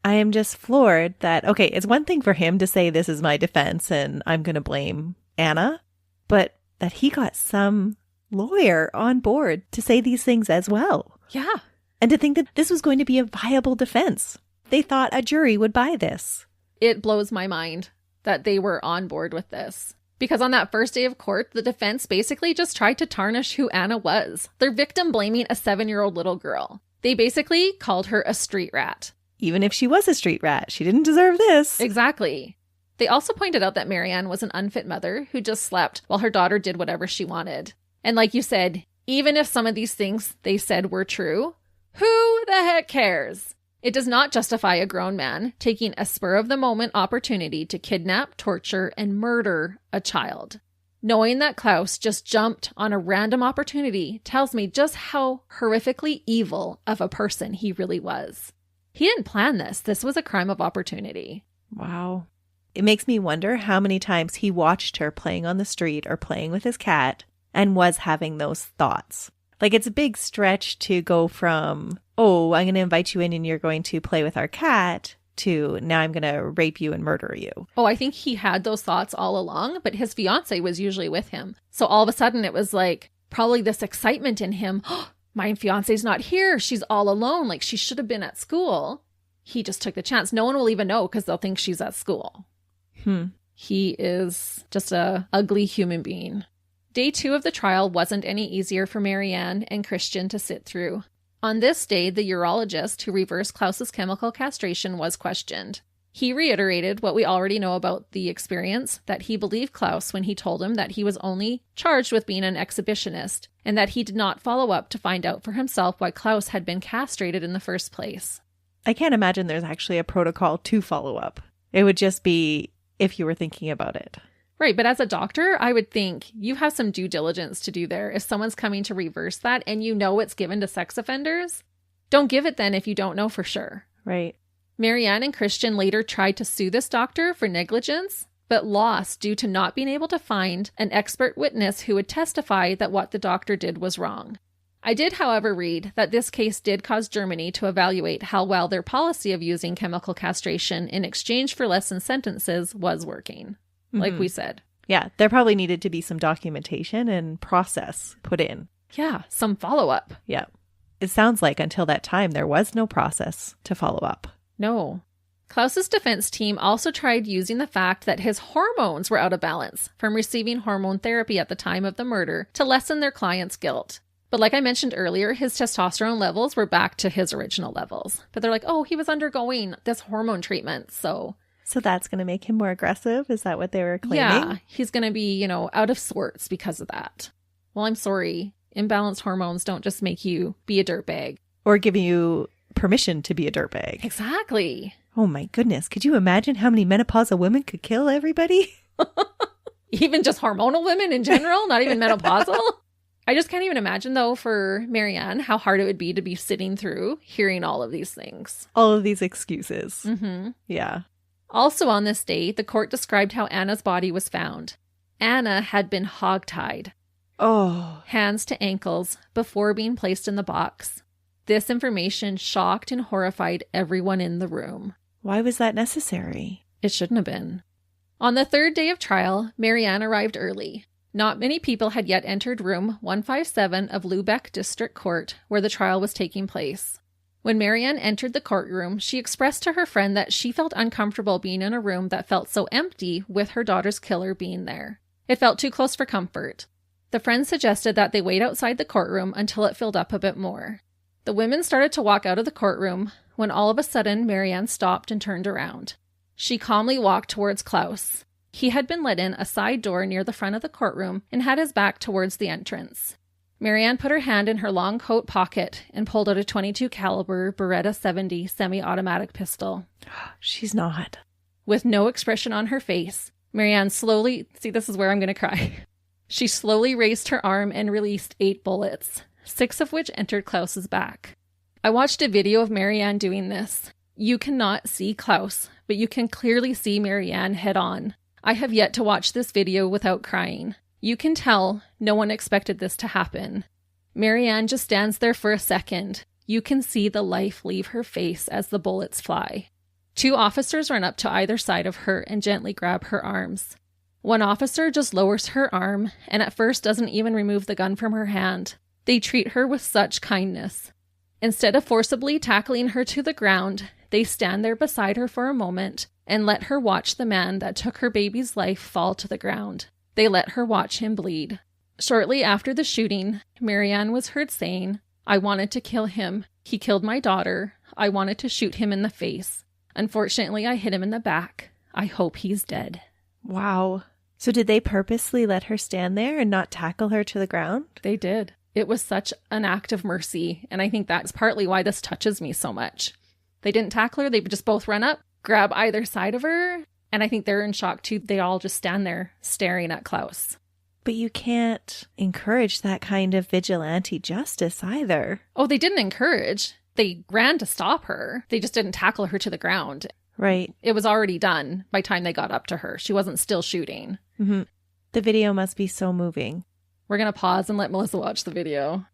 I am just floored that, okay, it's one thing for him to say this is my defense and I'm going to blame Anna, but that he got some lawyer on board to say these things as well. Yeah. And to think that this was going to be a viable defense. They thought a jury would buy this. It blows my mind that they were on board with this. Because on that first day of court, the defense basically just tried to tarnish who Anna was. Their victim blaming a 7-year-old little girl. They basically called her a street rat. Even if she was a street rat, she didn't deserve this. Exactly. They also pointed out that Marianne was an unfit mother who just slept while her daughter did whatever she wanted. And like you said, even if some of these things they said were true, who the heck cares? It does not justify a grown man taking a spur-of-the-moment opportunity to kidnap, torture, and murder a child. Knowing that Klaus just jumped on a random opportunity tells me just how horrifically evil of a person he really was. He didn't plan this. This was a crime of opportunity. Wow. It makes me wonder how many times he watched her playing on the street or playing with his cat and was having those thoughts. Like, it's a big stretch to go from, oh, I'm going to invite you in and you're going to play with our cat, to now I'm going to rape you and murder you. Oh, I think he had those thoughts all along, but his fiance was usually with him. So all of a sudden it was like probably this excitement in him. Oh, my fiance's not here. She's all alone. Like, she should have been at school. He just took the chance. No one will even know because they'll think she's at school. He is just a ugly human being. Day 2 of the trial wasn't any easier for Marianne and Christian to sit through. On this day, the urologist who reversed Klaus's chemical castration was questioned. He reiterated what we already know about the experience, that he believed Klaus when he told him that he was only charged with being an exhibitionist, and that he did not follow up to find out for himself why Klaus had been castrated in the first place. I can't imagine there's actually a protocol to follow up. It would just be if you were thinking about it. Right, but as a doctor, I would think you have some due diligence to do there. If someone's coming to reverse that and you know it's given to sex offenders, don't give it then if you don't know for sure. Right. Marianne and Christian later tried to sue this doctor for negligence, but lost due to not being able to find an expert witness who would testify that what the doctor did was wrong. I did, however, read that this case did cause Germany to evaluate how well their policy of using chemical castration in exchange for lessened sentences was working. Like we said. Yeah, there probably needed to be some documentation and process put in. Yeah, some follow-up. Yeah. It sounds like until that time, there was no process to follow up. No. Klaus's defense team also tried using the fact that his hormones were out of balance from receiving hormone therapy at the time of the murder to lessen their client's guilt. But like I mentioned earlier, his testosterone levels were back to his original levels. But they're like, oh, he was undergoing this hormone treatment. So that's going to make him more aggressive? Is that what they were claiming? Yeah, he's going to be, out of sorts because of that. Well, I'm sorry. Imbalanced hormones don't just make you be a dirtbag. Or give you permission to be a dirtbag. Exactly. Oh my goodness. Could you imagine how many menopausal women could kill everybody? Even just hormonal women in general, not even menopausal. I just can't even imagine, though, for Marianne, how hard it would be to be sitting through hearing all of these things. All of these excuses. Mm-hmm. Yeah. Also on this day, the court described how Anna's body was found. Anna had been hogtied. Oh. Hands to ankles before being placed in the box. This information shocked and horrified everyone in the room. Why was that necessary? It shouldn't have been. On the third day of trial, Marianne arrived early. Not many people had yet entered room 157 of Lubeck District Court, where the trial was taking place. When Marianne entered the courtroom, she expressed to her friend that she felt uncomfortable being in a room that felt so empty with her daughter's killer being there. It felt too close for comfort. The friend suggested that they wait outside the courtroom until it filled up a bit more. The women started to walk out of the courtroom when all of a sudden Marianne stopped and turned around. She calmly walked towards Klaus. He had been let in a side door near the front of the courtroom and had his back towards the entrance. Marianne put her hand in her long coat pocket and pulled out a .22 caliber Beretta 70 semi-automatic pistol. She's not. With no expression on her face, Marianne slowly... See, this is where I'm going to cry. She slowly raised her arm and released 8 bullets, 6 of which entered Klaus's back. I watched a video of Marianne doing this. You cannot see Klaus, but you can clearly see Marianne head on. I have yet to watch this video without crying. You can tell no one expected this to happen. Marianne just stands there for a second. You can see the life leave her face as the bullets fly. 2 officers run up to either side of her and gently grab her arms. One officer just lowers her arm and at first doesn't even remove the gun from her hand. They treat her with such kindness. Instead of forcibly tackling her to the ground, they stand there beside her for a moment and let her watch the man that took her baby's life fall to the ground. They let her watch him bleed. Shortly after the shooting, Marianne was heard saying, "I wanted to kill him. He killed my daughter. I wanted to shoot him in the face. Unfortunately, I hit him in the back. I hope he's dead." Wow. So did they purposely let her stand there and not tackle her to the ground? They did. It was such an act of mercy, and I think that's partly why this touches me so much. They didn't tackle her. They just both run up, grab either side of her, and I think they're in shock too. They all just stand there staring at Klaus. But you can't encourage that kind of vigilante justice either. Oh, they didn't encourage. They ran to stop her. They just didn't tackle her to the ground. Right. It was already done by the time they got up to her. She wasn't still shooting. Mm-hmm. The video must be so moving. We're going to pause and let Melissa watch the video.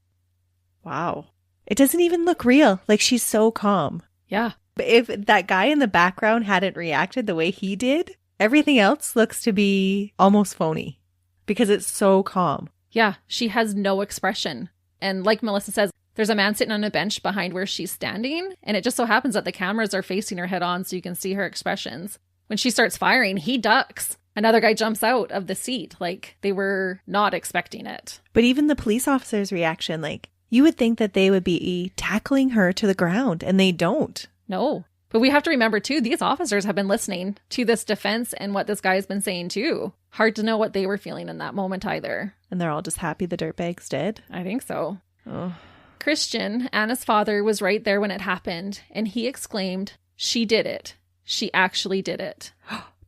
Wow. It doesn't even look real. Like, she's so calm. Yeah. But if that guy in the background hadn't reacted the way he did, everything else looks to be almost phony because it's so calm. Yeah. She has no expression. And like Melissa says, there's a man sitting on a bench behind where she's standing. And it just so happens that the cameras are facing her head on so you can see her expressions. When she starts firing, he ducks. Another guy jumps out of the seat. Like, they were not expecting it. But even the police officer's reaction, like, you would think that they would be tackling her to the ground, and they don't. No. But we have to remember, too, these officers have been listening to this defense and what this guy has been saying, too. Hard to know what they were feeling in that moment either. And they're all just happy the dirtbag's dead? I think so. Oh. Christian, Anna's father, was right there when it happened, and he exclaimed, "She did it. She actually did it."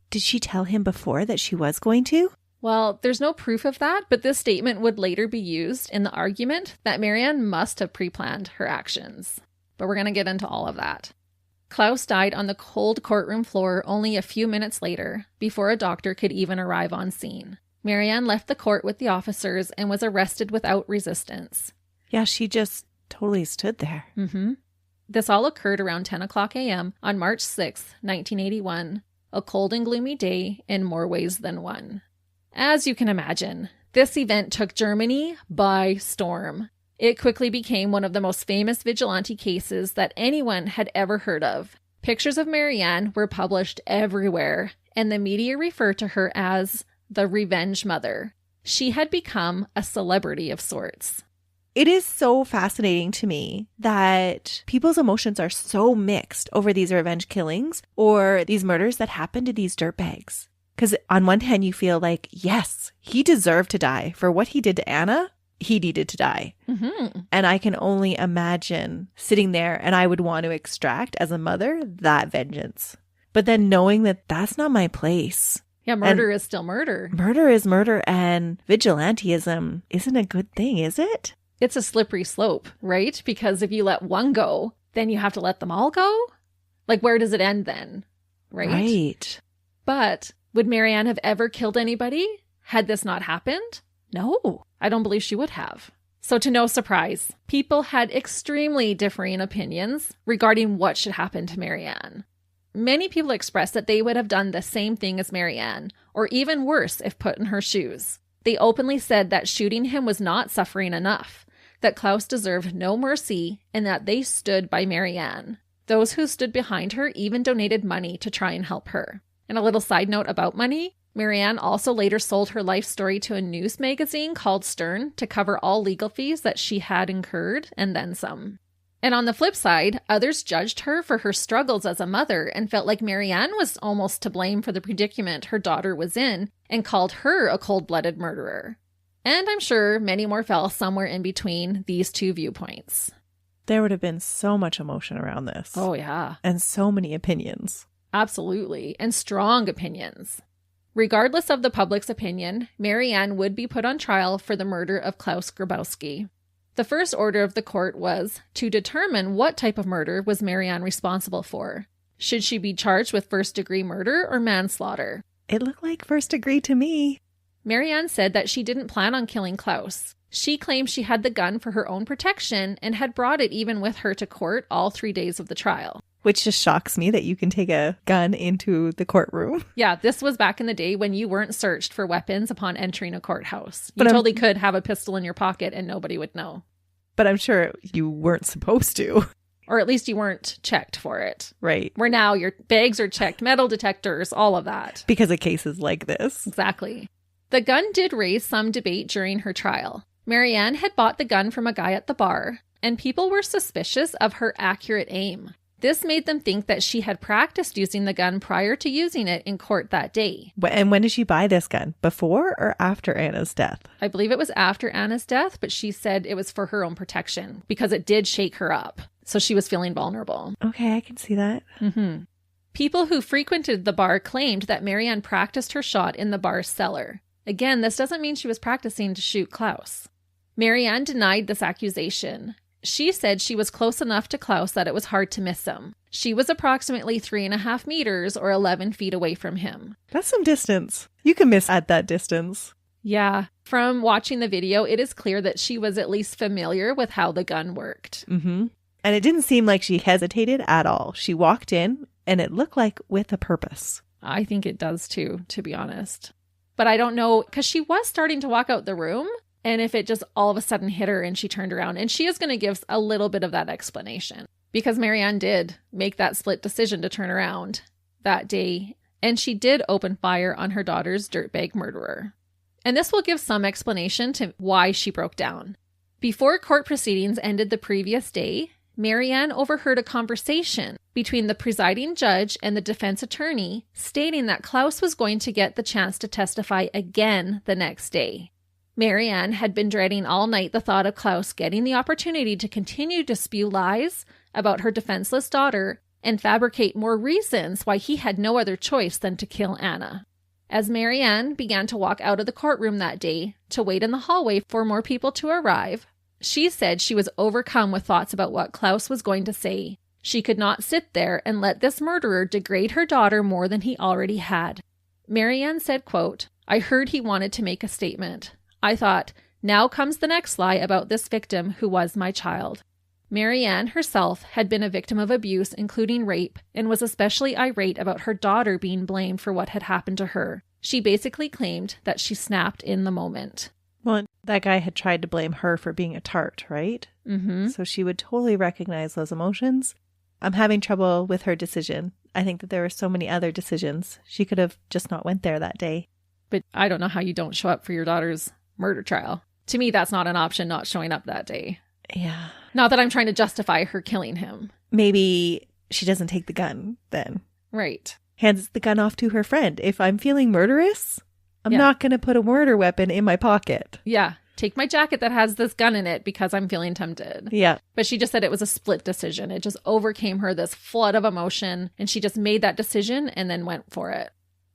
Did she tell him before that she was going to? Well, there's no proof of that, but this statement would later be used in the argument that Marianne must have pre-planned her actions. But we're going to get into all of that. Klaus died on the cold courtroom floor only a few minutes later, before a doctor could even arrive on scene. Marianne left the court with the officers and was arrested without resistance. Yeah, she just totally stood there. Mm-hmm. This all occurred around 10 o'clock a.m. on March 6, 1981. A cold and gloomy day in more ways than one. As you can imagine, this event took Germany by storm. It quickly became one of the most famous vigilante cases that anyone had ever heard of. Pictures of Marianne were published everywhere, and the media referred to her as the Revenge Mother. She had become a celebrity of sorts. It is so fascinating to me that people's emotions are so mixed over these revenge killings or these murders that happen to these dirtbags. Because on one hand, you feel like, yes, he deserved to die. For what he did to Anna, he needed to die. Mm-hmm. And I can only imagine sitting there and I would want to extract, as a mother, that vengeance. But then knowing that that's not my place. Yeah, murder is still murder. Murder is murder, and vigilantism isn't a good thing, is it? It's a slippery slope, right? Because if you let one go, then you have to let them all go? Like, where does it end then? Right? But would Marianne have ever killed anybody had this not happened? No, I don't believe she would have. So to no surprise, people had extremely differing opinions regarding what should happen to Marianne. Many people expressed that they would have done the same thing as Marianne, or even worse if put in her shoes. They openly said that shooting him was not suffering enough, that Klaus deserved no mercy, and that they stood by Marianne. Those who stood behind her even donated money to try and help her. And a little side note about money, Marianne also later sold her life story to a news magazine called Stern to cover all legal fees that she had incurred, and then some. And on the flip side, others judged her for her struggles as a mother and felt like Marianne was almost to blame for the predicament her daughter was in and called her a cold-blooded murderer. And I'm sure many more fell somewhere in between these two viewpoints. There would have been so much emotion around this. Oh, yeah. And so many opinions. Absolutely. And strong opinions. Regardless of the public's opinion, Marianne would be put on trial for the murder of Klaus Grabowski. The first order of the court was to determine what type of murder was Marianne responsible for. Should she be charged with first-degree murder or manslaughter? It looked like first degree to me. Marianne said that she didn't plan on killing Klaus. She claimed she had the gun for her own protection and had brought it even with her to court all 3 days of the trial. Which just shocks me that you can take a gun into the courtroom. Yeah, this was back in the day when you weren't searched for weapons upon entering a courthouse. You totally could have a pistol in your pocket and nobody would know. But I'm sure you weren't supposed to. Or at least you weren't checked for it. Right. Where now your bags are checked, metal detectors, all of that. Because of cases like this. Exactly. The gun did raise some debate during her trial. Marianne had bought the gun from a guy at the bar, and people were suspicious of her accurate aim. This made them think that she had practiced using the gun prior to using it in court that day. And when did she buy this gun? Before or after Anna's death? I believe it was after Anna's death, but she said it was for her own protection because it did shake her up. So she was feeling vulnerable. Okay, I can see that. Mm-hmm. People who frequented the bar claimed that Marianne practiced her shot in the bar's cellar. Again, this doesn't mean she was practicing to shoot Klaus. Marianne denied this accusation. She said she was close enough to Klaus that it was hard to miss him. She was approximately 3.5 meters or 11 feet away from him. That's some distance. You can miss at that distance. Yeah. From watching the video, it is clear that she was at least familiar with how the gun worked. Mm-hmm. And it didn't seem like she hesitated at all. She walked in and it looked like with a purpose. I think it does too, to be honest. But I don't know, because she was starting to walk out the room. And if it just all of a sudden hit her and she turned around, and she is going to give a little bit of that explanation because Marianne did make that split decision to turn around that day. And she did open fire on her daughter's dirtbag murderer. And this will give some explanation to why she broke down. Before court proceedings ended the previous day, Marianne overheard a conversation between the presiding judge and the defense attorney stating that Klaus was going to get the chance to testify again the next day. Marianne had been dreading all night the thought of Klaus getting the opportunity to continue to spew lies about her defenseless daughter and fabricate more reasons why he had no other choice than to kill Anna. As Marianne began to walk out of the courtroom that day to wait in the hallway for more people to arrive, she said she was overcome with thoughts about what Klaus was going to say. She could not sit there and let this murderer degrade her daughter more than he already had. Marianne said, quote, "I heard he wanted to make a statement. I thought, now comes the next lie about this victim who was my child." Marianne herself had been a victim of abuse, including rape, and was especially irate about her daughter being blamed for what had happened to her. She basically claimed that she snapped in the moment. Well, that guy had tried to blame her for being a tart, right? Mm-hmm. So she would totally recognize those emotions. I'm having trouble with her decision. I think that there were so many other decisions. She could have just not went there that day. But I don't know how you don't show up for your daughter's murder trial. To me, that's not an option, not showing up that day. Yeah. Not that I'm trying to justify her killing him. Maybe she doesn't take the gun then. Right. Hands the gun off to her friend. If I'm feeling murderous, I'm not going to put a murder weapon in my pocket. Yeah. Take my jacket that has this gun in it because I'm feeling tempted. Yeah. But she just said it was a split decision. It just overcame her, this flood of emotion, and she just made that decision and then went for it.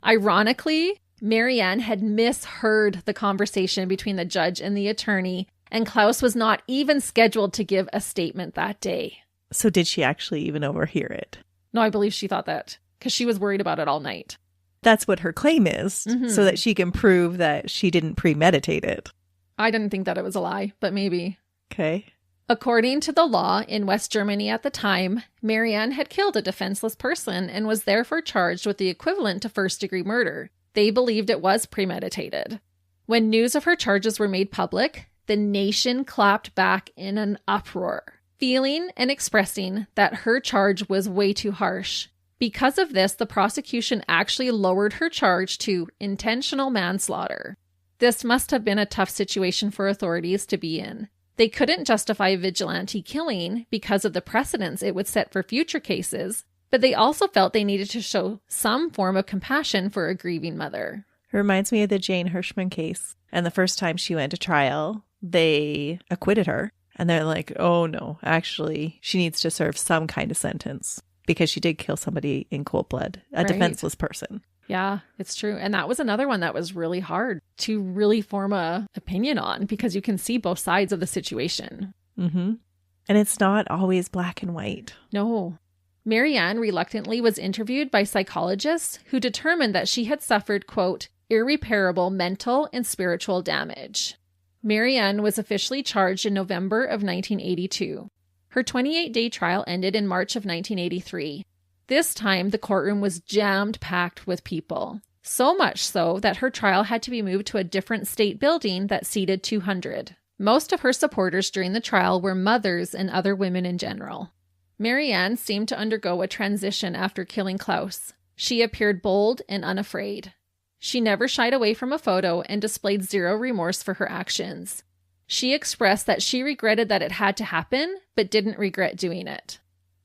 Ironically, Marianne had misheard the conversation between the judge and the attorney, and Klaus was not even scheduled to give a statement that day. So did she actually even overhear it? No, I believe she thought that because she was worried about it all night. That's what her claim is, so that she can prove that she didn't premeditate it. I didn't think that it was a lie, but maybe. Okay. According to the law in West Germany at the time, Marianne had killed a defenseless person and was therefore charged with the equivalent to first-degree murder. They believed it was premeditated. When news of her charges were made public, the nation clapped back in an uproar, feeling and expressing that her charge was way too harsh. Because of this, the prosecution actually lowered her charge to intentional manslaughter. This must have been a tough situation for authorities to be in. They couldn't justify vigilante killing because of the precedents it would set for future cases, but they also felt they needed to show some form of compassion for a grieving mother. It reminds me of the Jane Hirschman case. And the first time she went to trial, they acquitted her. And they're like, oh no, actually, she needs to serve some kind of sentence because she did kill somebody in cold blood, a defenseless person. Yeah, it's true. And that was another one that was really hard to really form a opinion on because you can see both sides of the situation. Mm-hmm. And it's not always black and white. No. Marianne reluctantly was interviewed by psychologists who determined that she had suffered, quote, irreparable mental and spiritual damage. Marianne was officially charged in November of 1982. Her 28-day trial ended in March of 1983. This time, the courtroom was jammed-packed with people. So much so that her trial had to be moved to a different state building that seated 200. Most of her supporters during the trial were mothers and other women in general. Marianne seemed to undergo a transition after killing Klaus. She appeared bold and unafraid. She never shied away from a photo and displayed zero remorse for her actions. She expressed that she regretted that it had to happen, but didn't regret doing it.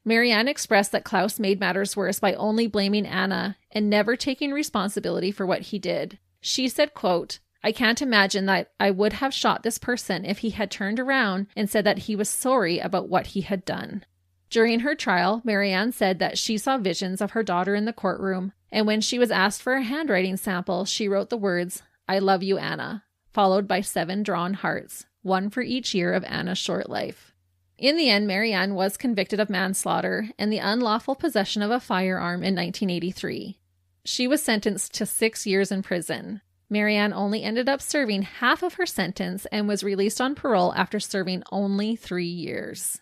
Marianne expressed that Klaus made matters worse by only blaming Anna and never taking responsibility for what he did. She said, quote, I can't imagine that I would have shot this person if he had turned around and said that he was sorry about what he had done. During her trial, Marianne said that she saw visions of her daughter in the courtroom, and when she was asked for a handwriting sample, she wrote the words, I love you, Anna, followed by 7 drawn hearts, one for each year of Anna's short life. In the end, Marianne was convicted of manslaughter and the unlawful possession of a firearm in 1983. She was sentenced to 6 years in prison. Marianne only ended up serving half of her sentence and was released on parole after serving only 3 years.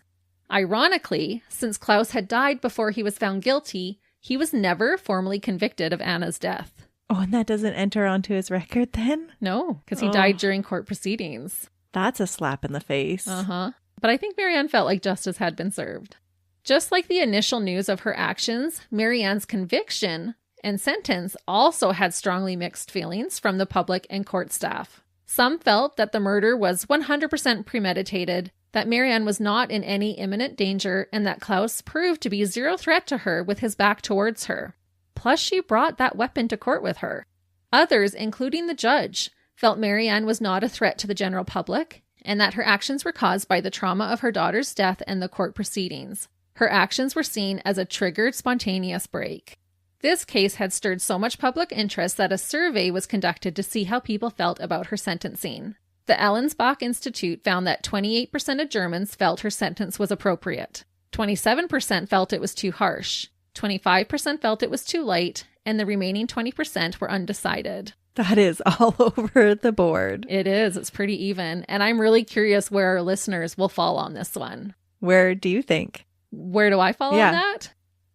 Ironically, since Klaus had died before he was found guilty, he was never formally convicted of Anna's death. Oh, and that doesn't enter onto his record then? No, because he died during court proceedings. That's a slap in the face. Uh-huh. But I think Marianne felt like justice had been served. Just like the initial news of her actions, Marianne's conviction and sentence also had strongly mixed feelings from the public and court staff. Some felt that the murder was 100% premeditated, that Marianne was not in any imminent danger, and that Klaus proved to be zero threat to her with his back towards her. Plus, she brought that weapon to court with her. Others, including the judge, felt Marianne was not a threat to the general public, and that her actions were caused by the trauma of her daughter's death and the court proceedings. Her actions were seen as a triggered, spontaneous break. This case had stirred so much public interest that a survey was conducted to see how people felt about her sentencing. The Allensbach Institute found that 28% of Germans felt her sentence was appropriate. 27% felt it was too harsh. 25% felt it was too light, and the remaining 20% were undecided. That is all over the board. It is. It's pretty even. And I'm really curious where our listeners will fall on this one. Where do you think? Where do I fall on that?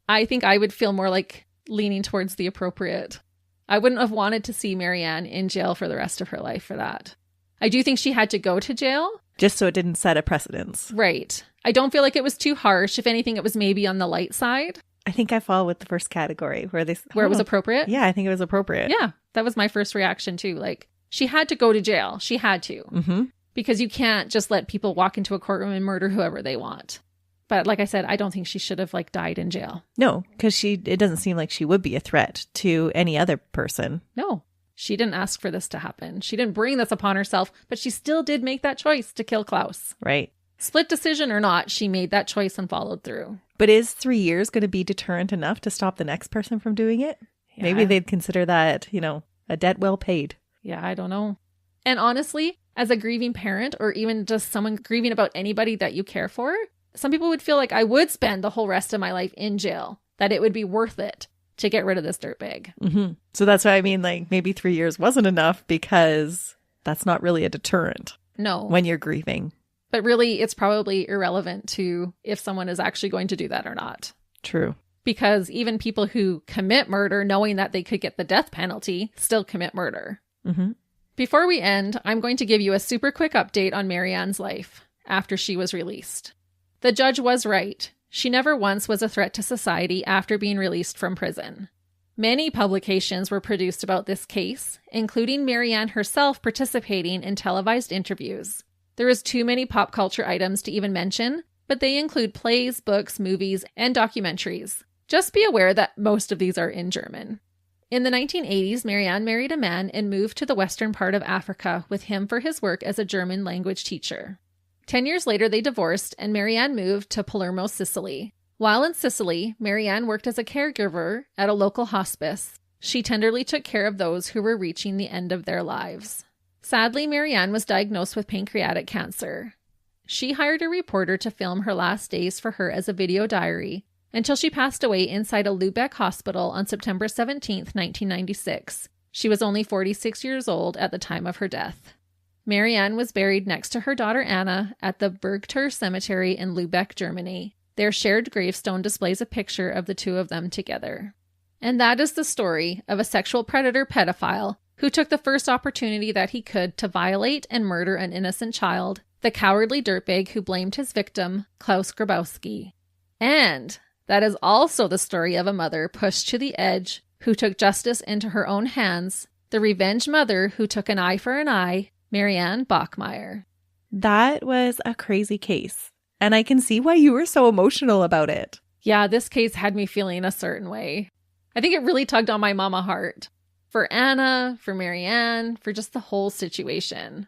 I think I would feel more like leaning towards the appropriate. I wouldn't have wanted to see Marianne in jail for the rest of her life for that. I do think she had to go to jail. Just so it didn't set a precedence. Right. I don't feel like it was too harsh. If anything, it was maybe on the light side. I think I fall with the first category where it was appropriate. Yeah, I think it was appropriate. Yeah, that was my first reaction too. Like, she had to go to jail. She had to. Mm-hmm. because you can't just let people walk into a courtroom and murder whoever they want. But like I said, I don't think she should have died in jail. No, because it doesn't seem like she would be a threat to any other person. No, she didn't ask for this to happen. She didn't bring this upon herself, but she still did make that choice to kill Klaus. Right. Split decision or not, she made that choice and followed through. But is 3 years going to be deterrent enough to stop the next person from doing it? Yeah. Maybe they'd consider that, a debt well paid. Yeah, I don't know. And honestly, as a grieving parent or even just someone grieving about anybody that you care for, some people would feel like I would spend the whole rest of my life in jail, that it would be worth it to get rid of this dirtbag. Mm-hmm. So that's why I mean, maybe 3 years wasn't enough because that's not really a deterrent. No. When you're grieving. But really, it's probably irrelevant to if someone is actually going to do that or not. True. Because even people who commit murder, knowing that they could get the death penalty, still commit murder. Mm-hmm. Before we end, I'm going to give you a super quick update on Marianne's life after she was released. The judge was right. She never once was a threat to society after being released from prison. Many publications were produced about this case, including Marianne herself participating in televised interviews. There is too many pop culture items to even mention, but they include plays, books, movies, and documentaries. Just be aware that most of these are in German. In the 1980s, Marianne married a man and moved to the western part of Africa with him for his work as a German language teacher. 10 years later, they divorced, and Marianne moved to Palermo, Sicily. While in Sicily, Marianne worked as a caregiver at a local hospice. She tenderly took care of those who were reaching the end of their lives. Sadly, Marianne was diagnosed with pancreatic cancer. She hired a reporter to film her last days for her as a video diary until she passed away inside a Lübeck hospital on September 17, 1996. She was only 46 years old at the time of her death. Marianne was buried next to her daughter Anna at the Bergter Cemetery in Lübeck, Germany. Their shared gravestone displays a picture of the two of them together. And that is the story of a sexual predator pedophile who took the first opportunity that he could to violate and murder an innocent child, the cowardly dirtbag who blamed his victim, Klaus Grabowski. And that is also the story of a mother pushed to the edge who took justice into her own hands, the revenge mother who took an eye for an eye, Anna Bachmeier. That was a crazy case. And I can see why you were so emotional about it. Yeah, this case had me feeling a certain way. I think it really tugged on my mama heart. For Anna, for Marianne, for just the whole situation.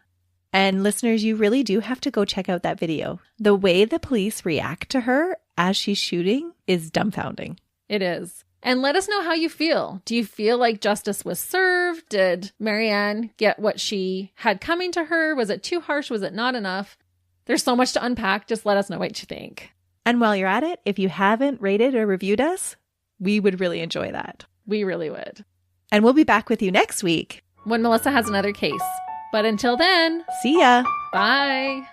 And listeners, you really do have to go check out that video. The way the police react to her as she's shooting is dumbfounding. It is. And let us know how you feel. Do you feel like justice was served? Did Marianne get what she had coming to her? Was it too harsh? Was it not enough? There's so much to unpack. Just let us know what you think. And while you're at it, if you haven't rated or reviewed us, we would really enjoy that. We really would. And we'll be back with you next week when Melissa has another case. But until then, see ya. Bye.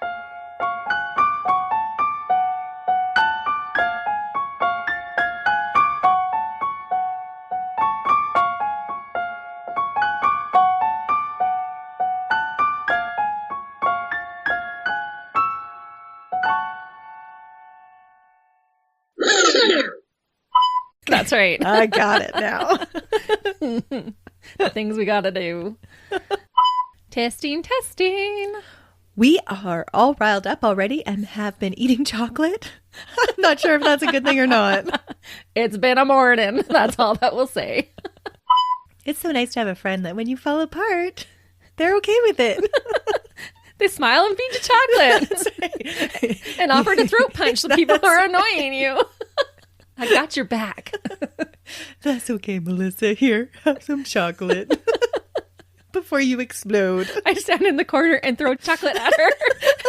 That's right. I got it now. The things we gotta do. Testing. We are all riled up already and have been eating chocolate. I'm not sure if that's a good thing or not. It's been a morning. That's all that we'll say. It's so nice to have a friend that when you fall apart, they're okay with it. They smile and feed you chocolate. Right. And offer to throat punch the people who are annoying you. I got your back. That's okay, Melissa. Here, have some chocolate. Before you explode. I stand in the corner and throw chocolate at her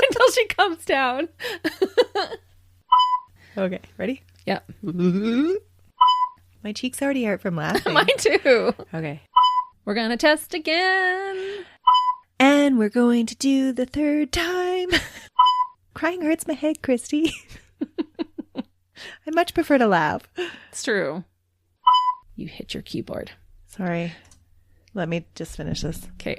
until she comes down. Okay, ready? Yep. My cheeks already hurt from laughing. Mine too. Okay. We're going to test again. And we're going to do the third time. Crying hurts my head, Christy. I much prefer to laugh. It's true. You hit your keyboard. Sorry. Let me just finish this. Okay.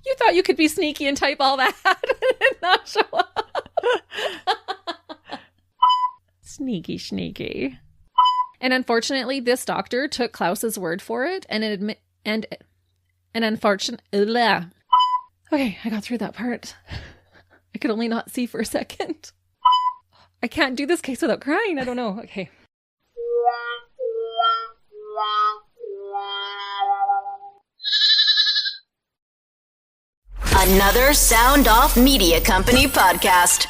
You thought you could be sneaky and type all that and not show up. Sneaky. And unfortunately, this doctor took Klaus's word for it, and unfortunately, Okay, I got through that part. I could only not see for a second. I can't do this case without crying. I don't know. Okay. Another Sound Off Media Company podcast.